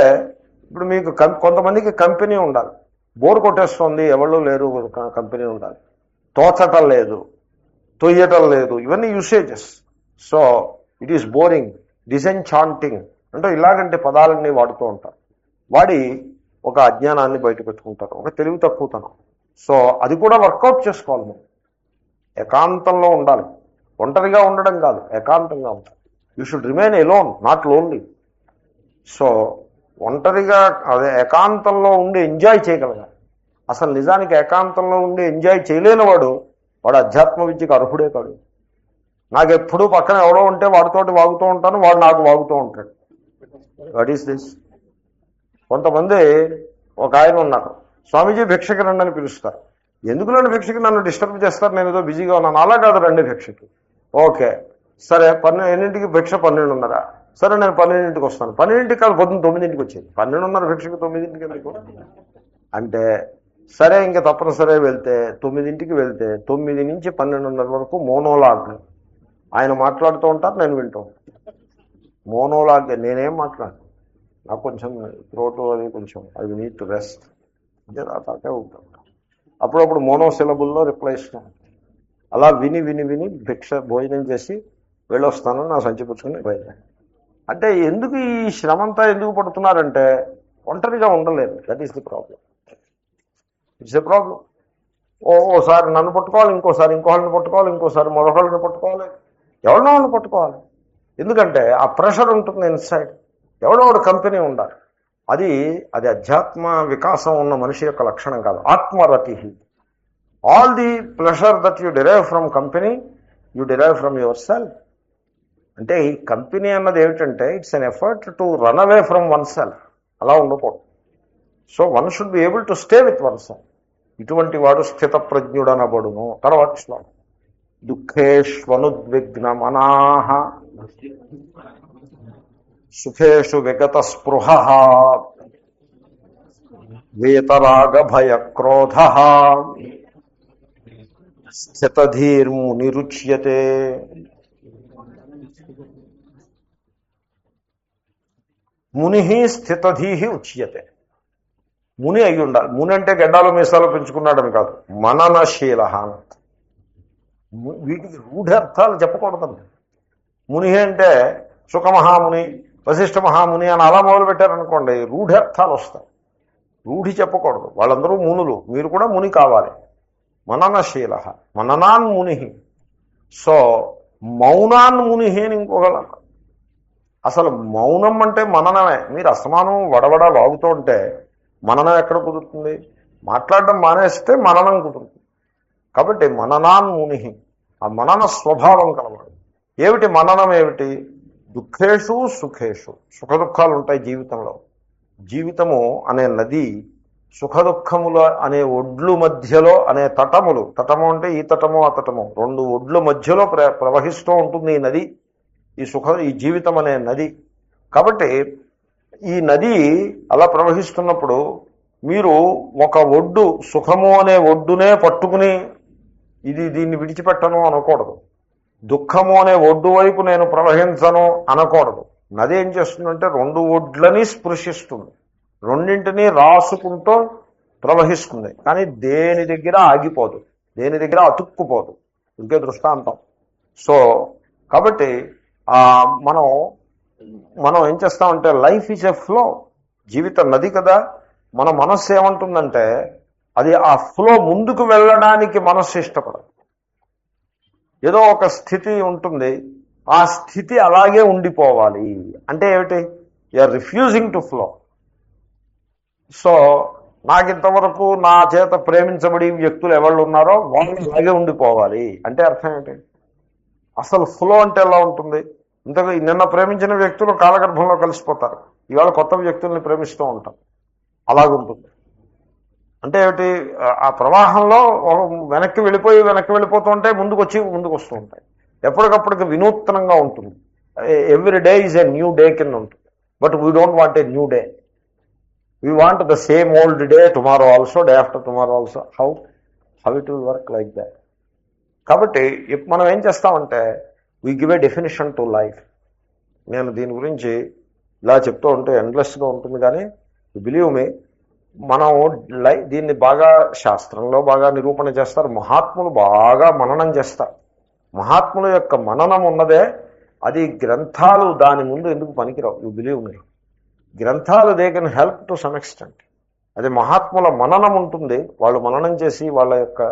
ఇప్పుడు మీకు కొంతమందికి కంపెనీ ఉండాలి. బోర్ కొట్టేస్తుంది, ఎవళ్ళు లేరు, కంపెనీ ఉండాలి. తోచటం లేదు, తొయ్యటం లేదు, ఇవన్నీ usages. So it is boring, disenchanting అంటే ఇలాగంటే పదాలన్నీ వాడుతూ ఉంటారు. వాడి ఒక అజ్ఞానాన్ని బయట పెట్టుకుంటారు, ఒక తెలివి తక్కువతనం. సో అది కూడా వర్కౌట్ చేసుకోవాలి. మనం ఏకాంతంలో ఉండాలి, ఒంటరిగా ఉండడం కాదు, ఏకాంతంగా ఉండాలి. You should remain alone, not lonely. So ఒంటరిగా అదే ఏకాంతంలో ఉండి ఎంజాయ్ చేయగలగాలి. అసలు నిజానికి ఏకాంతంలో ఉండి ఎంజాయ్ చేయలేని వాడు అధ్యాత్మ విద్యకు అర్హుడే కాదు. నాకు ఎప్పుడూ పక్కన ఎవడో ఉంటే వాడితోటి వాగుతూ ఉంటాను, వాడు నాకు వాగుతూ ఉంటాడు. What is this? కొంతమంది ఒక ఆయన ఉన్నారు, స్వామీజీ భిక్షకి రండి అని పిలుస్తారు. ఎందుకు నన్ను భిక్షకి నన్ను డిస్టర్బ్ చేస్తారు, నేను ఏదో బిజీగా ఉన్నాను. అలా కాదు, రండి భిక్షకి. ఓకే సరే, ఎన్నింటికి భిక్ష? 12:30. సరే నేను 12ంటికి వస్తాను. 12ంటికి కాదు, పొద్దున్న 9ంటికి వచ్చేది. 12:30 భిక్షకి 9ంటికి ఎందుకు అంటే సరే ఇంకా తప్పనిసరి వెళ్తే 9ంటికి వెళ్తే 9 నుంచి 12:30 వరకు మోనోలాగ్. ఆయన మాట్లాడుతూ ఉంటారు, నేను వింటూ ఉంటాను. మోనోలాగ్. నేనేం మాట్లాడు, నాకు కొంచెం త్రోట్ అది కొంచెం ఐ నీడ్ టు రెస్ట్ అంటే తాకే ఉంటాను. అప్పుడప్పుడు మోనోసిలబుల్లో రిప్లై ఇస్తాను. అలా విని విని విని భిక్ష భోజనం చేసి వెళ్ళొస్తానని నా సంచి పుచ్చుకుని బయట. అంటే ఎందుకు ఈ శ్రమంతా ఎందుకు పడుతున్నారంటే ఒంటరిగా ఉండలేదు. That is the problem. It's a problem. ఓసారి నన్ను పట్టుకోవాలి, ఇంకోసారి ఇంకోళ్ళని పట్టుకోవాలి, ఇంకోసారి మరొకళ్ళని పట్టుకోవాలి, ఎవరినో వాళ్ళని పట్టుకోవాలి. ఎందుకంటే ఆ ప్రెషర్ ఉంటుంది ఇన్సైడ్. ఎవడో ఒకటి కంపెనీ ఉండాలి. అది అధ్యాత్మ వికాసం ఉన్న మనిషి యొక్క లక్షణం కాదు. ఆత్మరతి. All the pleasure that you derive from company you derive from yourself. అంటే ఈ కంపెనీ అన్నది ఏమిటంటే it's an effort to run away from oneself. అలా ఉండకూడదు. So one should be able to stay with oneself. ఇటువంటి వాడు స్థిత ప్రజ్ఞుడనబడును. తర్వాత శ్లోకం. దుఃఖేష్వనుద్విగ్న మనాః సుఖేషు విగత స్పృహ వేతరాగ భయ క్రోధ స్థితధీర్మునిరుచ్యతే. ముని స్థితధీ ఉచ్యతే. ముని అయి ఉండాలి. ముని అంటే గడ్డాలు మీసాలు పెంచుకున్నాడని కాదు, మననశీల. వీటికి రూఢార్థాలు చెప్పకూడదండి. ముని అంటే సుఖమహాముని, వశిష్ఠ మహాముని అని అలా మొదలు పెట్టారనుకోండి, రూఢార్థాలు వస్తాయి. రూఢి చెప్పకూడదు. వాళ్ళందరూ మునులు, మీరు కూడా ముని కావాలి. మననశీల, మననాన్ ముని. సో మౌనాన్ ముని అని ఇంకొకళ్ళు. అసలు మౌనం అంటే మననమే. మీరు అసమానం వడవడ వాగుతూ ఉంటే మననం ఎక్కడ కుదురుతుంది? మాట్లాడడం మానేస్తే మననం కుదురుతుంది. కాబట్టి మననాన్ ముని, ఆ మనన స్వభావం కలవాడు. ఏమిటి మననం? ఏమిటి? దుఃఖేషు సుఖేషు. సుఖ దుఃఖాలు ఉంటాయి జీవితంలో. జీవితము అనే నది సుఖదుఖముల అనే ఒడ్లు మధ్యలో అనే తటములు, తటము అంటే ఈ తటము ఆ తటము, 2 ఒడ్ల మధ్యలో ప్రవహిస్తూ ఉంటుంది ఈ నది. ఈ జీవితం అనే నది. కాబట్టి ఈ నది అలా ప్రవహిస్తున్నప్పుడు మీరు ఒక ఒడ్డు, సుఖము అనే ఒడ్డునే పట్టుకుని దీన్ని విడిచిపెట్టను అనకూడదు. దుఃఖము అనే ఒడ్డు వైపు నేను ప్రవహించను అనకూడదు. నది ఏం చేస్తుందంటే రెండు ఒడ్లని స్పృశిస్తుంది, రెండింటినీ రాసుకుంటూ ప్రవహిస్తుంది. కానీ దేని దగ్గర ఆగిపోదు, దేని దగ్గర అతుక్కుపోదు. ఇంకే దృష్టాంతం. సో కాబట్టి మనం ఏం చేస్తామంటే లైఫ్ ఈజ్ ఎ ఫ్లో, జీవిత నది కదా. మన మనస్సు ఏమంటుందంటే అది ఆ ఫ్లో ముందుకు వెళ్ళడానికి మనస్సు ఇష్టపడదు. ఏదో ఒక స్థితి ఉంటుంది, ఆ స్థితి అలాగే ఉండిపోవాలి అంటే ఏమిటి? You are refusing to flow. So నాకు ఇంతవరకు నా చేత ప్రేమించబడి వ్యక్తులు ఎవరు ఉన్నారో వాళ్ళు అలాగే ఉండిపోవాలి అంటే అర్థం ఏంటి? అసలు ఫ్లో అంటే ఎలా ఉంటుంది? ఇంతకు నిన్న ప్రేమించిన వ్యక్తులు కాలగర్భంలో కలిసిపోతారు, ఇవాళ కొత్త వ్యక్తుల్ని ప్రేమిస్తూ ఉంటాం, అలాగుంటుంది. అంటే ఏమిటి? ఆ ప్రవాహంలో వెనక్కి వెళ్ళిపోతూ ఉంటాయి, ముందుకు వస్తూ ఉంటాయి. ఎప్పటికప్పటికి వినూత్నంగా ఉంటుంది. Every day is a new day కింద ఉంటుంది. But we don't want a new day, we want the same old day tomorrow also, day after tomorrow also. How it will work like that? కాబట్టి మనం ఏం చేస్తామంటే we give a definition to life. నేను దీని గురించి ఇలా చెప్తూ ఉంటే ఎండ్లెస్గా ఉంటుంది, కానీ బిలీవ్ మీ, మనం దీన్ని బాగా శాస్త్రంలో బాగా నిరూపణ చేస్తారు, మహాత్ములు బాగా మననం చేస్తారు. మహాత్ముల యొక్క మననం ఉన్నదే, అది గ్రంథాలు దాని ముందు ఎందుకు పనికిరావు. యూ బిలీవ్ మీ, గ్రంథాలు they can help to some extent. అది మహాత్ముల మననం ఉంటుంది, వాళ్ళు మననం చేసి వాళ్ళ యొక్క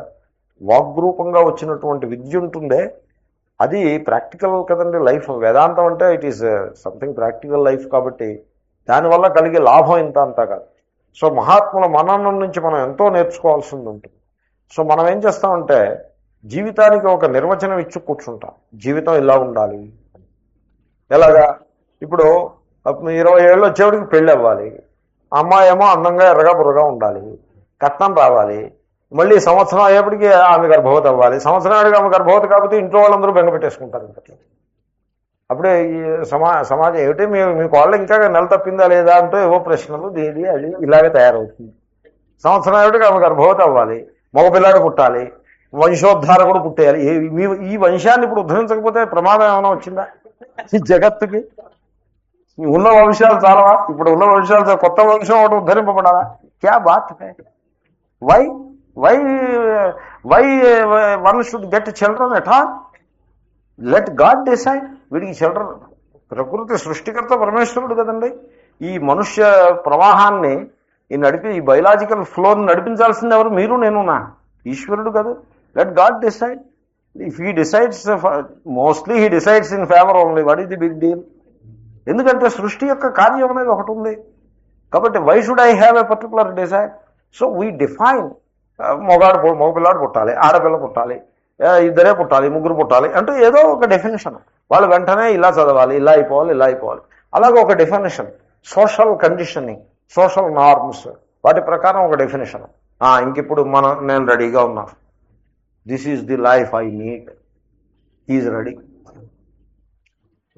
వాగ్రూపంగా వచ్చినటువంటి విద్య ఉంటుందే, అది ప్రాక్టికల్ కదండి లైఫ్. వేదాంతం అంటే it is something practical life, కాబట్టి దానివల్ల కలిగే లాభం ఇంత అంతా కాదు. సో మహాత్ముల మననం నుంచి మనం ఎంతో నేర్చుకోవాల్సింది ఉంటుంది. సో మనం ఏం చేస్తామంటే జీవితానికి ఒక నిర్వచనం ఇచ్చి కూర్చుంటాం, జీవితం ఇలా ఉండాలి. ఎలాగా? ఇప్పుడు 20 ఏళ్ళు వచ్చేవాడికి పెళ్ళి అవ్వాలి, అమ్మాయి ఏమో అందంగా ఎర్రగా బుర్రగా ఉండాలి, కట్నం రావాలి, మళ్ళీ సంవత్సరం అయ్యేప్పటికీ ఆమె గర్భవతి అవ్వాలి, సంవత్సరం అడిగి ఆమె గర్భవతి కాకపోతే ఇంట్లో వాళ్ళందరూ బెంగ పెట్టేసుకుంటారు. ఇంకట్లా అప్పుడే ఈ సమాజం ఏమిటి, మీకు వాళ్ళు ఇంకా నెల తప్పిందా లేదా అంటూ ఏవో ప్రశ్నలు దీది అది ఇలాగే తయారవుతుంది. సంవత్సరం ఏమిటికి ఆమె గర్భవతి అవ్వాలి, మగపిల్లాడు పుట్టాలి, వంశోద్ధారకుడు పుట్టేయాలి. ఈ వంశాన్ని ఇప్పుడు ఉద్ధరించకపోతే ప్రమాదం ఏమైనా వచ్చిందా ఈ జగత్తుకి? ఉన్న వంశాలు చాలవా? ఇప్పుడు ఉన్న వంశాలు కొత్త వంశం ఒకటి ఉద్ధరింపబడాలా? క్యా బాత్ హై? Why one should get children at all? Let God decide. వీడికి చిల్డ్రన్, ప్రకృతి సృష్టికర్త పరమేశ్వరుడు కదండి. ఈ మనుష్య ప్రవాహాన్ని ఈ బయలాజికల్ ఫ్లోని నడిపించాల్సింది ఎవరు? మీరు నేనునా? ఈశ్వరుడు కదా. Let God decide. If he decides, mostly he decides in favour only. What is the big deal? ఎందుకంటే సృష్టి యొక్క కార్యం అనేది ఒకటి ఉంది కాబట్టి why should I have a particular decide? So we define. మగపిల్లాడు పుట్టాలి, ఆడపిల్ల పుట్టాలి, ఇద్దరే పుట్టాలి, ముగ్గురు పుట్టాలి అంటూ ఏదో ఒక డెఫినేషన్. వాళ్ళు వెంటనే ఇలా చదవాలి, ఇలా అయిపోవాలి. అలాగే ఒక definition. Social conditioning, social norms, వాటి ప్రకారం ఒక డెఫినేషన్. ఇంకిప్పుడు నేను రెడీగా ఉన్నాను, this is the life I need, is ready.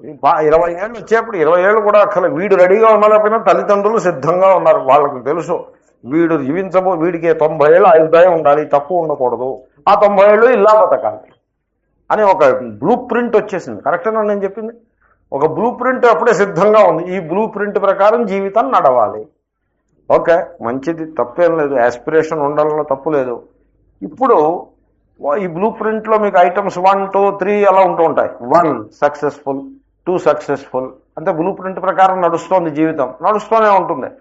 20 ఏళ్ళు వచ్చేప్పుడు 20 ఏళ్ళు కూడా అక్కర్లేదు, వీడు రెడీగా ఉండలేకపోయినా తల్లిదండ్రులు సిద్ధంగా ఉన్నారు. వాళ్ళకి తెలుసు వీడు వీడికి 90 ఏళ్ళు ఆయుర్దాయం ఉండాలి, తక్కువ ఉండకూడదు, ఆ 90 ఏళ్ళు ఇలా బతకాలి అని ఒక బ్లూ ప్రింట్ వచ్చేసింది. కరెక్టేనా నేను చెప్పింది? ఒక బ్లూ ప్రింట్ అప్పుడే సిద్ధంగా ఉంది. ఈ బ్లూ ప్రింట్ ప్రకారం జీవితం నడవాలి. ఓకే, మంచిది, తప్పేం లేదు. యాస్పిరేషన్ ఉండాలని తప్పు లేదు. ఇప్పుడు ఈ బ్లూ ప్రింట్లో మీకు ఐటమ్స్ 1, 2, 3 అలా ఉంటూ ఉంటాయి. 1 సక్సెస్ఫుల్, 2 సక్సెస్ఫుల్, అంటే బ్లూ ప్రింట్ ప్రకారం నడుస్తోంది, జీవితం నడుస్తూనే ఉంటుంది.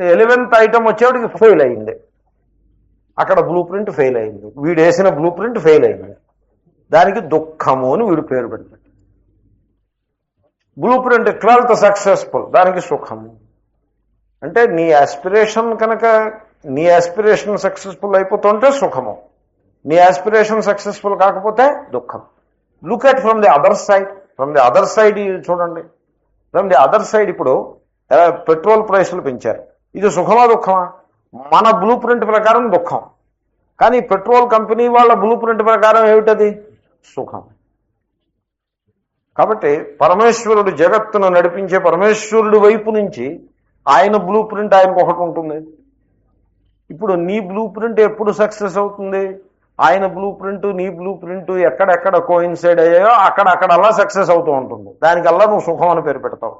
11th ఐటమ్ వచ్చేవాడికి ఫెయిల్ అయింది. అక్కడ బ్లూ ప్రింట్ ఫెయిల్ అయింది, వీడు వేసిన బ్లూ ప్రింట్ ఫెయిల్ అయింది. దానికి దుఃఖము అని వీడు పేరు పెడతాడు. బ్లూ ప్రింట్ 12th సక్సెస్ఫుల్, దానికి సుఖము. అంటే నీ యాస్పిరేషన్ సక్సెస్ఫుల్ అయిపోతుంటే సుఖము, నీ యాస్పిరేషన్ సక్సెస్ఫుల్ కాకపోతే దుఃఖం. Look at from the other side. చూడండి, ఫ్రమ్ ది అదర్ సైడ్. ఇప్పుడు పెట్రోల్ ప్రైసులు పెంచారు, ఇది సుఖమా దుఃఖమా? మన బ్లూ ప్రింట్ ప్రకారం దుఃఖం, కానీ పెట్రోల్ కంపెనీ వాళ్ళ బ్లూ ప్రింట్ ప్రకారం ఏమిటది? సుఖం. కాబట్టి పరమేశ్వరుడు జగత్తును నడిపించే పరమేశ్వరుడి వైపు నుంచి ఆయన బ్లూ ప్రింట్ ఆయనకు ఒకటి ఉంటుంది. ఇప్పుడు నీ బ్లూ ప్రింట్ ఎప్పుడు సక్సెస్ అవుతుంది? ఆయన బ్లూ ప్రింట్ నీ బ్లూ ప్రింట్ ఎక్కడెక్కడ కోయిన్సైడ్ అయ్యాయో అక్కడల్లా సక్సెస్ అవుతూ ఉంటుంది. దానికల్లా నువ్వు సుఖం అని పేరు పెడతావు.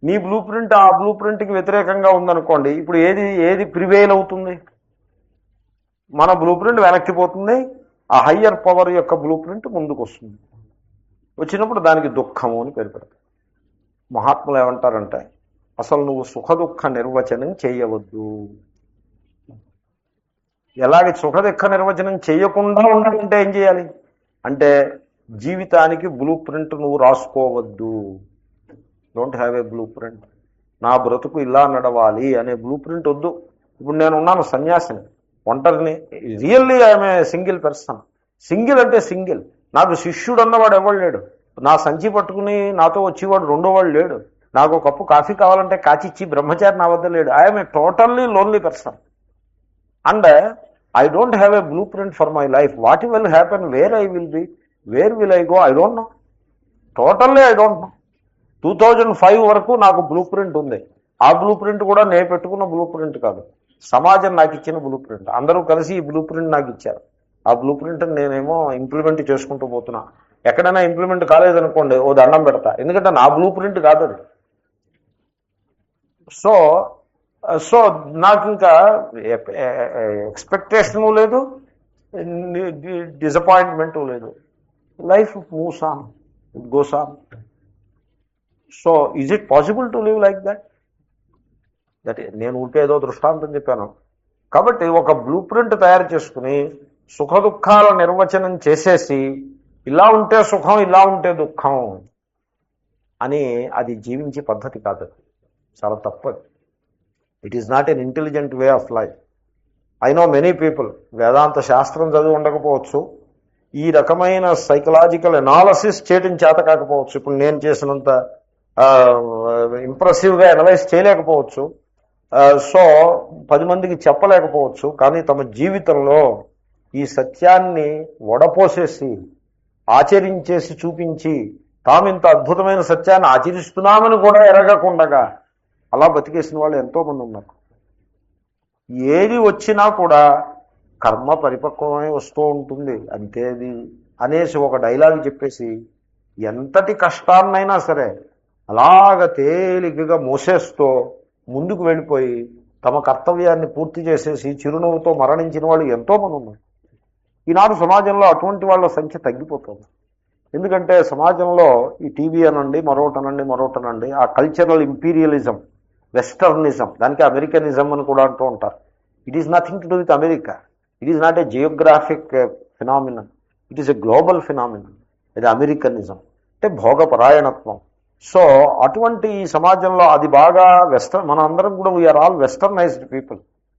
నీ బ్లూ ప్రింట్ ఆ బ్లూ ప్రింట్కి వ్యతిరేకంగా ఉందనుకోండి, ఇప్పుడు ఏది ప్రివేల్ అవుతుంది? మన బ్లూ ప్రింట్ వెనక్కిపోతుంది, ఆ హయ్యర్ పవర్ యొక్క బ్లూ ప్రింట్ ముందుకు వస్తుంది. వచ్చినప్పుడు దానికి దుఃఖము అని పేరు పెడతారు. మహాత్ములు ఏమంటారంటే, అసలు నువ్వు సుఖ దుఃఖ నిర్వచనం చేయవద్దు. ఎలాగ సుఖ దుఃఖ నిర్వచనం చేయకుండా ఉండాలంటే ఏం చేయాలి అంటే, జీవితానికి బ్లూ ప్రింట్ నువ్వు రాసుకోవద్దు. Don't have a blueprint. నా బ్రతుకు ఇలా నడవాలి అనే బ్లూ ప్రింట్ వద్దు. ఇప్పుడు నేను ఉన్నాను సన్యాసిని, ఒంటరిని, really I'm a single person. Single అంటే సింగిల్. నాకు శిష్యుడు అన్నవాడు ఎవడు లేడు. నా సంచి పట్టుకుని నాతో వచ్చేవాడు రెండో వాడు లేడు. నాకు ఒక కప్పు కాఫీ కావాలంటే కాచిచ్చి బ్రహ్మచారి నా వద్ద లేడు. I'm a totally lonely person and I don't have a blue print for my life. What will happen, where I will be, where will I go, I don't know. Totally I don't know. 2005 వరకు నాకు బ్లూ ప్రింట్ ఉంది. ఆ బ్లూ ప్రింట్ కూడా నేను పెట్టుకున్న బ్లూ ప్రింట్ కాదు, సమాజం నాకు ఇచ్చిన బ్లూ ప్రింట్. అందరూ కలిసి ఈ బ్లూ ప్రింట్ నాకు ఇచ్చారు. ఆ బ్లూ ప్రింట్ నేనేమో ఇంప్లిమెంట్ చేసుకుంటూ పోతున్నా. ఎక్కడైనా ఇంప్లిమెంట్ కాలేదనుకోండి, ఓ దండం పెడతా, ఎందుకంటే నా బ్లూ ప్రింట్ కాదు అది. సో నాకు ఇంకా ఎక్స్పెక్టేషను లేదు, డిసప్పాయింట్మెంటు లేదు. Life moves on, it goes on. So is it possible to live like that? నేను ఊరికే ఏదో దృష్టాంతం చెప్పాను. కాబట్టి ఒక బ్లూ ప్రింట్ తయారు చేసుకుని సుఖ దుఃఖాల నిర్వచనం చేసేసి ఇలా ఉంటే సుఖం, ఇలా ఉంటే దుఃఖం అని అది జీవించే పద్ధతి కాదు. చాలా తప్పదు. It is not an intelligent way of life. I know many people వేదాంత శాస్త్రం చదివి ఉండకపోవచ్చు, ఈ రకమైన సైకలాజికల్ ఎనాలసిస్ చేయడం చేత కాకపోవచ్చు, ఇప్పుడు నేను చేసినంత ఇంప్రెసివ్గా అనలైజ్ చేయలేకపోవచ్చు, సో 10 మందికి చెప్పలేకపోవచ్చు. కానీ తమ జీవితంలో ఈ సత్యాన్ని వడపోసేసి ఆచరించేసి చూపించి తాము ఇంత అద్భుతమైన సత్యాన్ని ఆచరిస్తున్నామని కూడా ఎరగకుండగా అలా బతికేసిన వాళ్ళు ఎంతోమంది ఉన్నారు. ఏది వచ్చినా కూడా కర్మ పరిపక్వమై వస్తూ ఉంటుంది అంతేది అనేసి ఒక డైలాగ్ చెప్పేసి ఎంతటి కష్టాన్నైనా సరే అలాగ తేలికగా మోసేస్తూ ముందుకు వెళ్ళిపోయి తమ కర్తవ్యాన్ని పూర్తి చేసేసి చిరునవ్వుతో మరణించిన వాళ్ళు ఎంతోమంది ఉన్నారు. ఈనాడు సమాజంలో అటువంటి వాళ్ళ సంఖ్య తగ్గిపోతుంది. ఎందుకంటే సమాజంలో ఈ టీవీ అనండి, మరొకటనండి, ఆ కల్చరల్ ఇంపీరియలిజం, వెస్టర్నిజం, దానికి అమెరికనిజం అని కూడా అంటూ ఉంటారు. It is nothing to do with America. It is not a Geographic phenomenon, it is a global phenomenon. ఇది అమెరికనిజం అంటే భోగపరాయణత్వం. సో అటువంటి ఈ సమాజంలో అది బాగా మన అందరం కూడా we are all westernized people,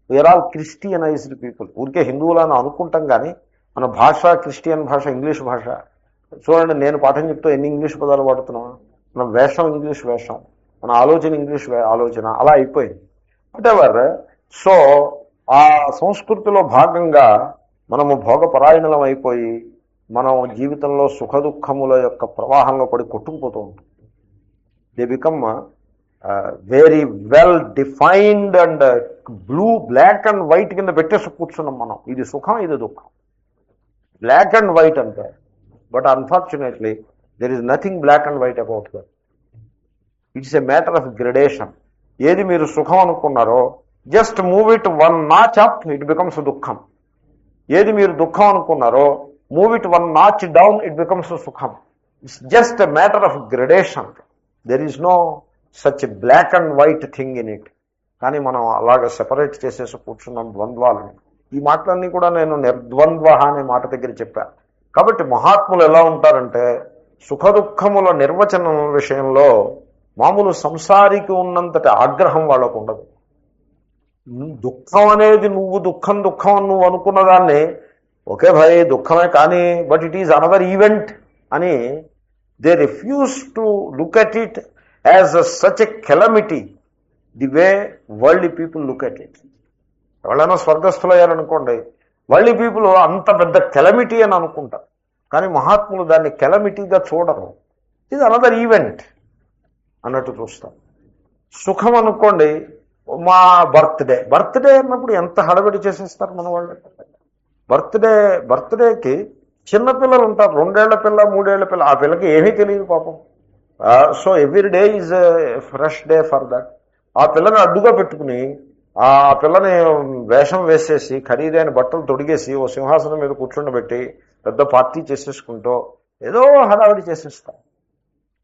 we are all christianized people. ఊరికే హిందువులని అనుకుంటాం కానీ మన భాష క్రిస్టియన్ భాష, ఇంగ్లీష్ భాష. చూడండి, నేను పాఠం చెప్తూ ఎన్ని ఇంగ్లీష్ పదాలు వాడుతున్నాం. మన వేషం ఇంగ్లీష్ వేషం, మన ఆలోచన ఇంగ్లీష్ ఆలోచన, అలా అయిపోయింది. వాటెవర్. సో ఆ సంస్కృతిలో భాగంగా మనము భోగపరాయణలం అయిపోయి మనం జీవితంలో సుఖ దుఃఖముల యొక్క ప్రవాహంలో పడి కొట్టుకుపోతూ ఉంటాం. They become very well defined and black and white కింద పెట్టేసి కూర్చున్నాం మనం. ఇది సుఖం, ఇది దుఃఖం, బ్లాక్ అండ్ వైట్ అంటే. But unfortunately there is nothing black and white about that. It's a matter of gradation. ఏది మీరు సుఖం అనుకున్నారో just move it 1 notch up, it becomes దుఃఖం. ఏది మీరు దుఃఖం అనుకున్నారో move it 1 notch down, it becomes సుఖం. It's just a matter of gradation. There is no such black and white thing in it. కానీ మనం అలాగ సెపరేట్ చేసేసి కూర్చున్నాం ద్వంద్వాలని. ఈ మాటలన్నీ కూడా నేను నిర్ద్వంద్వ అనే మాట దగ్గర చెప్పాను. కాబట్టి మహాత్ములు ఎలా ఉంటారంటే సుఖ దుఃఖముల నిర్వచనం విషయంలో మామూలు సంసారికి ఉన్నంతటి ఆగ్రహం వాళ్ళకు ఉండదు. దుఃఖం అనేది నువ్వు దుఃఖం అని నువ్వు అనుకున్న దాన్ని, ఓకే భయ్ దుఃఖమే కానీ but it is another event అని they refuse to look at it as such a calamity the way world people look at it. ఎవరైనా స్వర్గస్థులు అయ్యారనుకోండి, వరల్డ్ పీపుల్ అంత పెద్ద కెలమిటీ అని అనుకుంటారు. కానీ మహాత్ములు దాన్ని కెలమిటీగా చూడరు. ఇది అనదర్ ఈవెంట్ అన్నట్టు చూస్తాం. సుఖం అనుకోండి, మా బర్త్డే అన్నప్పుడు ఎంత హడావిడి చేసేస్తారు మన వాళ్ళు. బర్త్డేకి చిన్నపిల్లలు ఉంటారు, 2 ఏళ్ల పిల్ల 3 ఏళ్ల పిల్ల, ఆ పిల్లకి ఏమీ తెలియదు పాపం. So every day is fresh day for that. ఆ పిల్లని అడ్డుగా పెట్టుకుని ఆ పిల్లని వేషం వేసేసి ఖరీదైన బట్టలు తొడిగేసి ఓ సింహాసనం మీద కూర్చుండబెట్టి పెద్ద పార్టీ చేసేసుకుంటూ ఏదో హడావిడి చేసేస్తాం.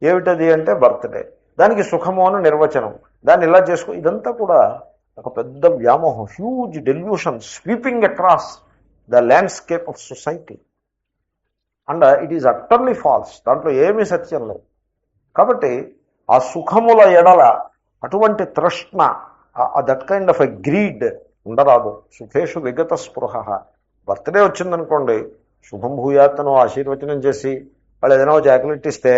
ఏమిటది అంటే బర్త్డే. దానికి సుఖము అని నిర్వచనం. దాన్ని ఇలా చేసుకో. ఇదంతా కూడా ఒక పెద్ద వ్యామోహం, huge delusion sweeping across the landscape of society. And it is utterly false. దాంట్లో ఏమీ సత్యం లేదు. కాబట్టి ఆ సుఖముల ఎడల అటువంటి తృష్ణ, that kind of a greed ఉండరాదు. సుఖేషు విగత స్పృహ. బర్త్డే వచ్చిందనుకోండి, శుభం భూయాత్తను ఆశీర్వచనం చేసి వాళ్ళు ఏదైనా చాక్లెట్ ఇస్తే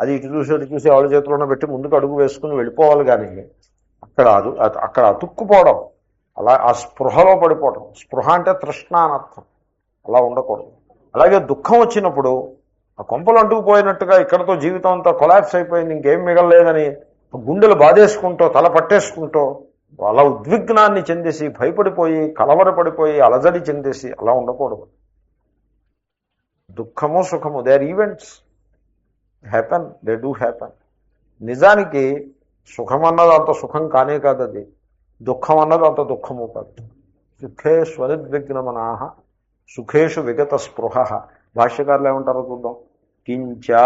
అది ఇటు చూసి వాళ్ళ చేతిలోనే పెట్టి ముందుకు అడుగు వేసుకుని వెళ్ళిపోవాలి. కానీ అక్కడ అతుక్కుపోవడం, అలా ఆ స్పృహలో పడిపోవడం. స్పృహ అంటే తృష్ణ అని అర్థం. అలా ఉండకూడదు. అలాగే దుఃఖం వచ్చినప్పుడు ఆ కొంపలు అంటుకుపోయినట్టుగా ఇక్కడతో జీవితం అంతా కొలాప్స్ అయిపోయింది, ఇంకేం మిగలలేదని గుండెలు బాధేసుకుంటూ తల పట్టేసుకుంటూ అలా ఉద్విగ్నాన్ని చెందేసి భయపడిపోయి కలవరపడిపోయి అలజడి చెందేసి అలా ఉండకూడదు. దుఃఖము సుఖము they are events, happen, they do happen. నిజానికి సుఖం అన్నది అంత సుఖం కానే కాదు, అది దుఃఖం అన్నది అంత దుఃఖము కాదు. సుఖేష్వనుద్విగ్నమనాహ సుఖేషు విగత స్పృహ. భాష్యకారులు ఏమంటారో చూద్దాం. కించా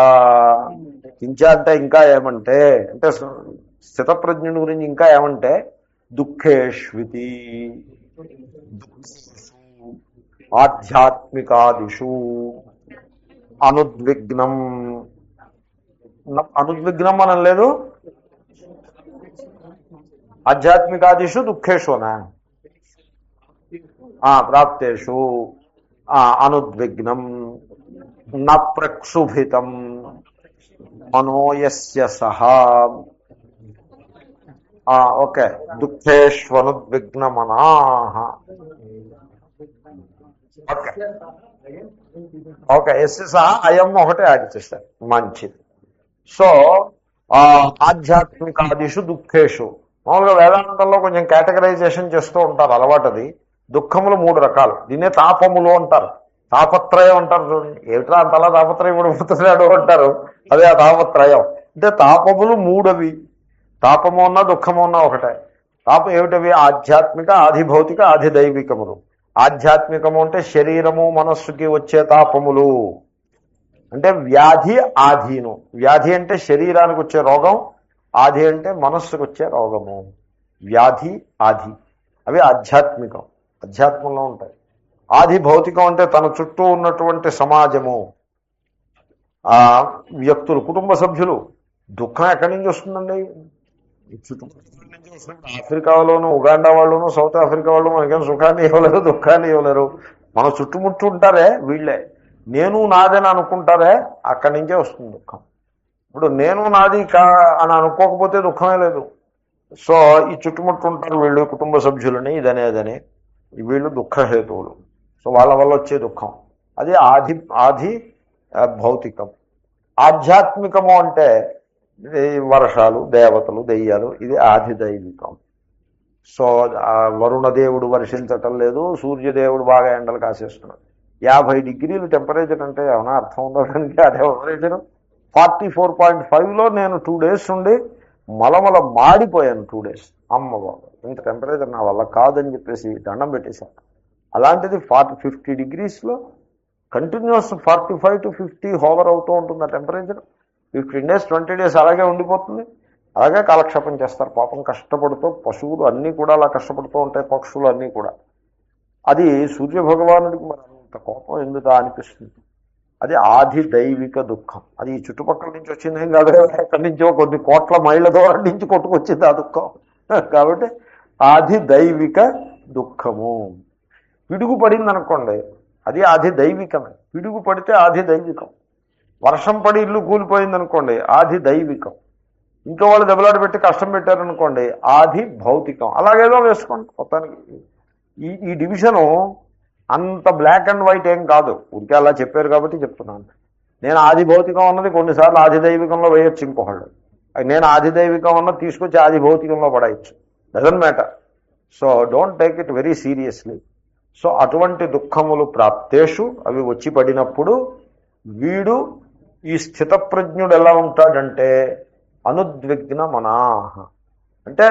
అంటే ఇంకా ఏమంటే, అంటే స్థితప్రజ్ఞుని గురించి ఇంకా ఏమంటే దుఃఖేష్వితి ఆధ్యాత్మికాదిషు అనుద్విగ్నం. అనుద్విగ్నం అని లేదు, ఆధ్యాత్మికాదిషు దుఃఖేషునా ప్రాప్తేషు అనుద్విగ్నం న ప్రక్షుభితం మనోయస్య సహా. ఓకే, దుఃఖేష్వనుద్విగ్నమనాః. ఓకే, ఎస్ సహా అయం ఒకటే యాడ్ చేస్తారు, మంచిది. సో ఆధ్యాత్మికాదిషు దుఃఖేషు. మామూలుగా వేదాంతంలో కొంచెం కేటగరైజేషన్ చేస్తూ ఉంటారు, అలవాటది. దుఃఖములు 3 రకాలు. దీన్నే తాపములు అంటారు, తాపత్రయం అంటారు. చూడండి, ఏమిట్రా అంతలా తాపత్రయం పడిపోతున్నాడు అంటారు. అదే ఆ తాపత్రయం అంటే. తాపములు 3 తాపము ఉన్నా దుఃఖము ఉన్నా ఒకటే. తాపం ఏమిటవి? ఆధ్యాత్మిక, ఆధిభౌతిక, ఆధిదైవికములు. ఆధ్యాత్మికము అంటే శరీరము మనస్సుకి వచ్చే తాపములు, అంటే వ్యాధి ఆధీను. వ్యాధి అంటే శరీరానికి వచ్చే రోగం, ఆధి అంటే మనస్సుకు వచ్చే రోగము. వ్యాధి ఆధి అవి ఆధ్యాత్మికం, అధ్యాత్మంలో ఉంటాయి. ఆది భౌతికం అంటే తన చుట్టూ ఉన్నటువంటి సమాజము, వ్యక్తులు, కుటుంబ సభ్యులు. దుఃఖం ఎక్కడి నుంచి వస్తుందండి? ఆఫ్రికాలోను, ఉగాండా వాళ్ళను, సౌత్ ఆఫ్రికా వాళ్ళు మనకేం సుఖాన్ని ఇవ్వలేరు, దుఃఖాన్ని ఇవ్వలేరు. మన చుట్టుముట్టు ఉంటారే వీళ్ళే. నేను నాదని అనుకుంటారే, అక్కడి నుంచే వస్తుంది దుఃఖం. ఇప్పుడు నేను నాది అని అనుకోకపోతే దుఃఖమే లేదు. సో ఈ చుట్టుముట్టు ఉంటారు వీళ్ళు, కుటుంబ సభ్యులని, ఇదనేదని, వీళ్ళు దుఃఖహేతువులు. సో వాళ్ళ వల్ల వచ్చే దుఃఖం అది ఆది భౌతికం. ఆధ్యాత్మికము అంటే వర్షాలు, దేవతలు, దెయ్యాలు, ఇది ఆధిదైవికం. సో వరుణదేవుడు వర్షించటం లేదు, సూర్యదేవుడు బాగా ఎండలు కాసేస్తున్నాడు. 50 డిగ్రీలు టెంపరేచర్ అంటే ఏమైనా అర్థం ఉందో దానికి? అదే టెంపరేచర్ 44.5లో నేను 2 డేస్ ఉండి మలమల మాడిపోయాను. 2 డేస్. అమ్మబాబు, ఇంత టెంపరేచర్ నా వల్ల కాదని చెప్పేసి దండం పెట్టేశాను. అలాంటిది 50 డిగ్రీస్లో కంటిన్యూస్ 45 to 50 హోవర్ అవుతూ ఉంటుంది ఆ టెంపరేచర్. 15 days 20 days అలాగే ఉండిపోతుంది. అలాగే కాలక్షేపం చేస్తారు పాపం, కష్టపడుతూ. పశువులు అన్నీ కూడా అలా కష్టపడుతూ ఉంటాయి, పక్షులు అన్నీ కూడా. అది సూర్యభగవానుడికి మరి అంత కోపం ఎందుకు అనిపిస్తుంది. అది ఆది దైవిక దుఃఖం. అది ఈ చుట్టుపక్కల నుంచి వచ్చింది ఏం కాదు, ఎక్కడి నుంచో కొన్ని కోట్ల మైళ్ళ దూరం నుంచి కొట్టుకొచ్చింది ఆ దుఃఖం. కాబట్టి ఆది దైవిక దుఃఖము. పిడుగు పడింది అనుకోండి, అది ఆది దైవికమే. పిడుగు పడితే ఆది దైవికం. వర్షం పడి ఇల్లు కూలిపోయింది అనుకోండి, ఆది దైవికం. ఇంట్లో వాళ్ళు దెబ్బలాట పెట్టి కష్టం పెట్టారనుకోండి, ఆది భౌతికం. అలాగేదో వేసుకోండి. మొత్తానికి ఈ డివిజను అంత బ్లాక్ అండ్ వైట్ ఏం కాదు, ఊరికే అలా చెప్పారు కాబట్టి చెప్తున్నాను. నేను ఆదిభౌతికం అన్నది కొన్నిసార్లు ఆదిదైవికంలో వేయొచ్చు ఇంకొకళ్ళు. నేను ఆదిదైవికం అన్నది తీసుకొచ్చి ఆదిభౌతికంలో పడేయచ్చు. Doesn't matter. So don't take it very seriously. So అటువంటి దుఃఖములు ప్రాప్తేషు, అవి వచ్చి పడినప్పుడు వీడు ఈ స్థితప్రజ్ఞుడు ఎలా ఉంటాడంటే అనుద్విగ్న మనాహ, అంటే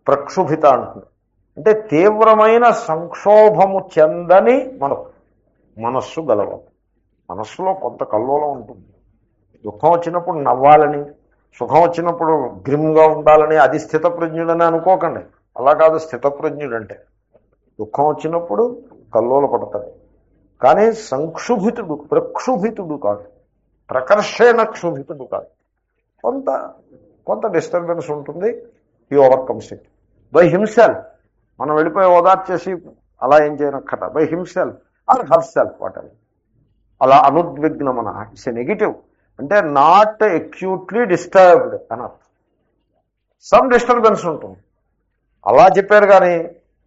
ప్రక్షుభిత అంటుంది. అంటే తీవ్రమైన సంక్షోభము చెందని మనస్సు గలవం. మనస్సులో కొంత కల్లోలం ఉంటుంది. దుఃఖం వచ్చినప్పుడు నవ్వాలని, సుఖం వచ్చినప్పుడు గ్రిమ్గా ఉండాలని, అది స్థితప్రజ్ఞుడని అనుకోకండి. అలా కాదు స్థితప్రజ్ఞుడు అంటే. దుఃఖం వచ్చినప్పుడు కల్లోల పడతాడు, కానీ సంక్షుభితుడు, ప్రక్షుభితుడు కాదు, ప్రకర్షణ క్షుభితుడు కాదు. కొంత డిస్టర్బెన్స్ ఉంటుంది. He overcomes it by himself. మనం వెళ్ళిపోయి ఓదార్చేసి అలా ఏం చేయనక్కట. By himself or herself what అలా అనుద్విగ్నమన. ఇట్స్ ఎ నెగిటివ్, అంటే నాట్ అక్యూట్లీ డిస్టర్బ్డ్ అని అర్థం. సమ్ డిస్టర్బెన్స్ ఉంటుంది అలా చెప్పారు. కానీ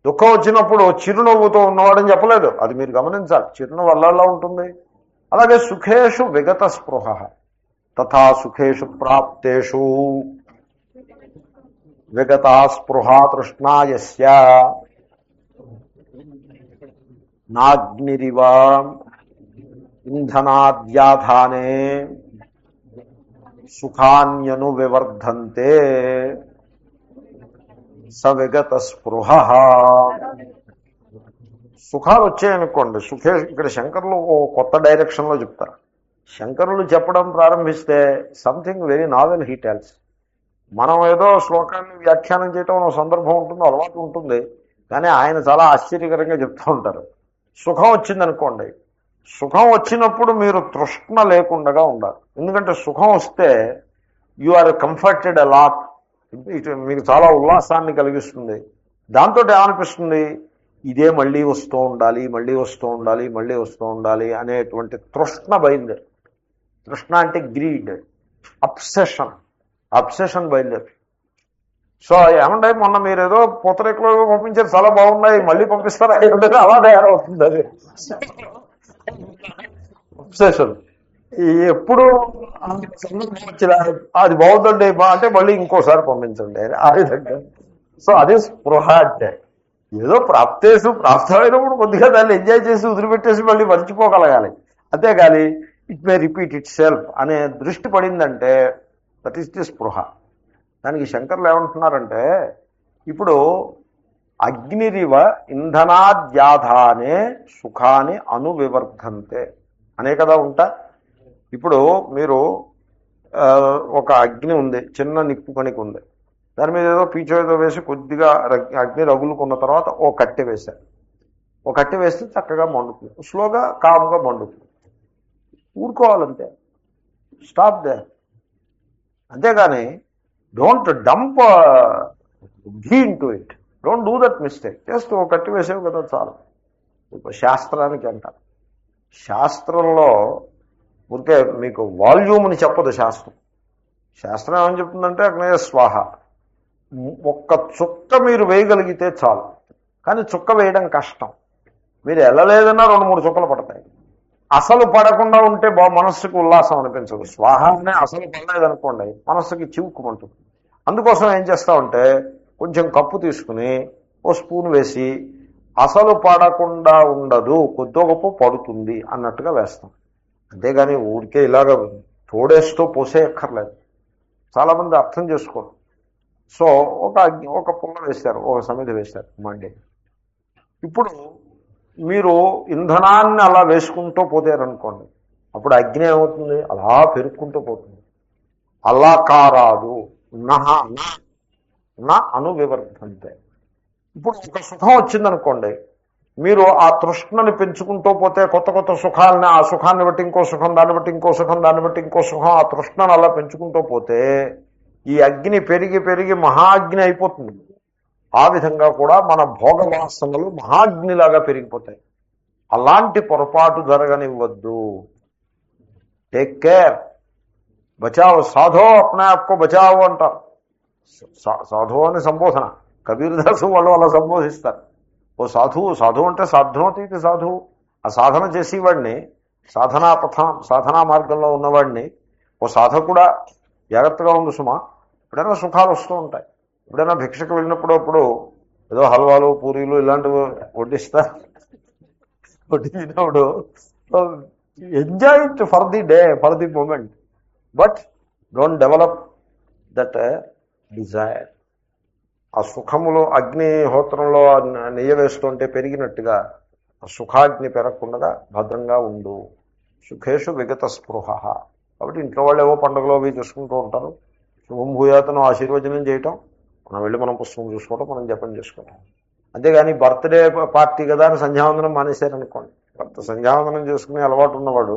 దుఃఖం వచ్చినప్పుడు చిరునవ్వుతో ఉన్నవాడని చెప్పలేదు. అది మీరు గమనించాలి. చిరునవ్వు అల్లా ఉంటుంది. అలాగే సుఖేషు విగత స్పృహ తథా సుఖేషు ప్రాప్తేషు విగత స్పృహ తృష్ణాయస్య నాగ్నిరివ ఇంధనాద్యాధానే సుఖాన్యను వివర్ధంతే సవిగత స్పృహ. సుఖాలు వచ్చాయనుకోండి, ఇక్కడ శంకరులు ఓ కొత్త డైరెక్షన్లో చెప్తారు. శంకరులు చెప్పడం ప్రారంభిస్తే something very novel he tells. మనం ఏదో శ్లోకాన్ని వ్యాఖ్యానం చేయటం ఒక సందర్భం ఉంటుంది, అలవాటు ఉంటుంది. కానీ ఆయన చాలా ఆశ్చర్యకరంగా చెప్తూ ఉంటారు. సుఖం వచ్చిందనుకోండి, సుఖం వచ్చినప్పుడు మీరు తృష్ణ లేకుండా ఉండాలి. ఎందుకంటే సుఖం వస్తే you are comforted a lot. మీకు చాలా ఉల్లాసాన్ని కలిగిస్తుంది. దాంతో ఏమనిపిస్తుంది, ఇదే మళ్ళీ వస్తూ ఉండాలి, మళ్ళీ వస్తూ ఉండాలి, మళ్ళీ వస్తూ ఉండాలి అనేటువంటి తృష్ణ బయలుదేరు. తృష్ణ అంటే గ్రీడ్, అబ్సెషన్ బయలుదేరు. సో ఏమంటే మొన్న మీరు ఏదో పూతరేకులు పంపించారు, చాలా బాగున్నాయి, మళ్ళీ పంపిస్తారా? అలా తయారవుతుంది అది అబ్సెషన్. ఎప్పుడు అది బాగుందండి అంటే మళ్ళీ ఇంకోసారి పంపించండి ఆ విధంగా. సో అదే స్పృహ అంటే. ఏదో ప్రాప్తమైనప్పుడు కొద్దిగా దాన్ని ఎంజాయ్ చేసి వదిలిపెట్టేసి మళ్ళీ మర్చిపోగలగాలి. అంతేగాని it may repeat it self అనే దృష్టి పడిందంటే దట్ ఈస్ ది స్పృహ. దానికి శంకర్లు ఏమంటున్నారంటే, ఇప్పుడు అగ్నిరివ ఇంధనాద్యాధానే సుఖాన్ని అనువివర్ధంతే అనే కదా ఉంటా. ఇప్పుడు మీరు ఒక అగ్ని ఉంది, చిన్న నిప్పు కణిక ఉంది, దాని మీద ఏదో పీచో ఏదో వేసి కొద్దిగా అగ్ని రగులుకున్న తర్వాత ఓ కట్టె వేశారు. ఓ కట్టె వేస్తే చక్కగా మండుతుంది, స్లోగా కామ్గా మండుతుంది. ఊరుకోవాలంతే, స్టాప్ దే. అంతేగాని don't dump ghee into it, don't do that mistake. Just ఓ కట్టె వేసేవి కదా చాలు. శాస్త్రానికి అంటారు, శాస్త్రంలో ఊరికే మీకు వాల్యూమ్ని చెప్పదు శాస్త్రం. శాస్త్రం ఏమని చెప్తుందంటే అగ్నేయ స్వాహ, ఒక్క చుక్క మీరు వేయగలిగితే చాలు. కానీ చుక్క వేయడం కష్టం. మీరు వెళ్ళలేదన్నా 2-3 చుక్కలు పడతాయి. అసలు పడకుండా ఉంటే మనస్సుకు ఉల్లాసం అనిపించదు. స్వాహ అనే అసలు పడలేదనుకోండి మనస్సుకి చివుక్కుమంటుంది. అందుకోసం ఏం చేస్తామంటే కొంచెం కప్పు తీసుకుని ఓ స్పూన్ వేసి అసలు పడకుండా ఉండదు, కొద్దో గొప్ప పడుతుంది అన్నట్టుగా వేస్తాం. అంతేగాని ఊరికే ఇలాగ తోడేస్తూ పోసేయక్కర్లేదు. చాలామంది అర్థం చేసుకోరు. సో ఒక పుల్ల వేశారు, ఒక సమిధి వేశారు మండే. ఇప్పుడు మీరు ఇంధనాన్ని అలా వేసుకుంటూ పోతారనుకోండి, అప్పుడు అగ్ని ఏమవుతుంది, అలా పెరుక్కుంటూ పోతుంది. అలా కారాదు నా అనువివర్ధంతే. ఇప్పుడు ఒక సుఖం వచ్చిందనుకోండి, మీరు ఆ తృష్ణని పెంచుకుంటూ పోతే కొత్త కొత్త సుఖాలని, ఆ సుఖాన్ని బట్టి ఇంకో సుఖం, దాన్ని బట్టి ఇంకో సుఖం, దాన్ని బట్టి ఇంకో సుఖం, ఆ తృష్ణను అలా పెంచుకుంటూ పోతే ఈ అగ్ని పెరిగి పెరిగి మహాగ్ని అయిపోతుంది. ఆ విధంగా కూడా మన భోగ వాసనలు మహాగ్నిలాగా పెరిగిపోతాయి. అలాంటి పొరపాటు జరగనివ్వద్దు. టేక్ కేర్, బచావ్ సాధో అప్నే ఆప్కో బచావ్ అంటారు. సాధు అని సంబోధన, కబీర్ దాసు వాళ్ళు అలా సంబోధిస్తారు. ఓ సాధువు, సాధువు అంటే సాధనోతీతి సాధువు. ఆ సాధన చేసేవాడిని సాధనా మార్గంలో ఉన్నవాడిని ఓ సాధకుడా జాగ్రత్తగా ఉంది సుమా. ఎప్పుడైనా సుఖాలు వస్తూ ఉంటాయి. ఎప్పుడైనా భిక్షకు వెళ్ళినప్పుడు అప్పుడు ఏదో హల్వాలు పూరీలు ఇలాంటివి వడ్డించినప్పుడు enjoy it for the day, for the moment, but don't develop that desire. ఆ సుఖములో అగ్నిహోత్రంలో నెయ్య వేస్తుంటే పెరిగినట్టుగా ఆ సుఖాగ్ని పెరగకుండా భద్రంగా ఉండు. సుఖేషు విగత స్పృహ. కాబట్టి ఇంట్లో వాళ్ళు ఏవో పండుగలో అవి చేసుకుంటూ ఉంటారు. శుభం భూయాతను ఆశీర్వచనం చేయటం, మనం వెళ్ళి మనం పుస్తకం చూసుకోవటం, మనం జపం చేసుకోవటం. అంతేగాని బర్త్డే పార్టీ కదా అని సంధ్యావందనం మానేశారనుకోండి. సంధ్యావందనం చేసుకునే అలవాటు ఉన్నవాడు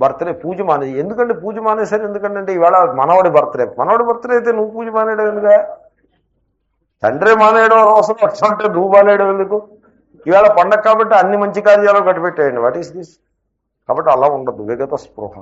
బర్త్డే పూజ మానేసి, ఎందుకంటే పూజ మానేశారు ఎందుకంటే ఇవాళ మనవడి బర్త్డే అయితే నువ్వు పూజ మానేయడం ఎందుగా? తండ్రి మానేయడం అవసరం వచ్చా అంటే నువ్వు మానేయడం ఎందుకు? ఇవాళ పండగ కాబట్టి అన్ని మంచి కార్యాలు కట్టిపెట్టేయండి. What is this? కాబట్టి అలా ఉండదు. విగత స్పృహ.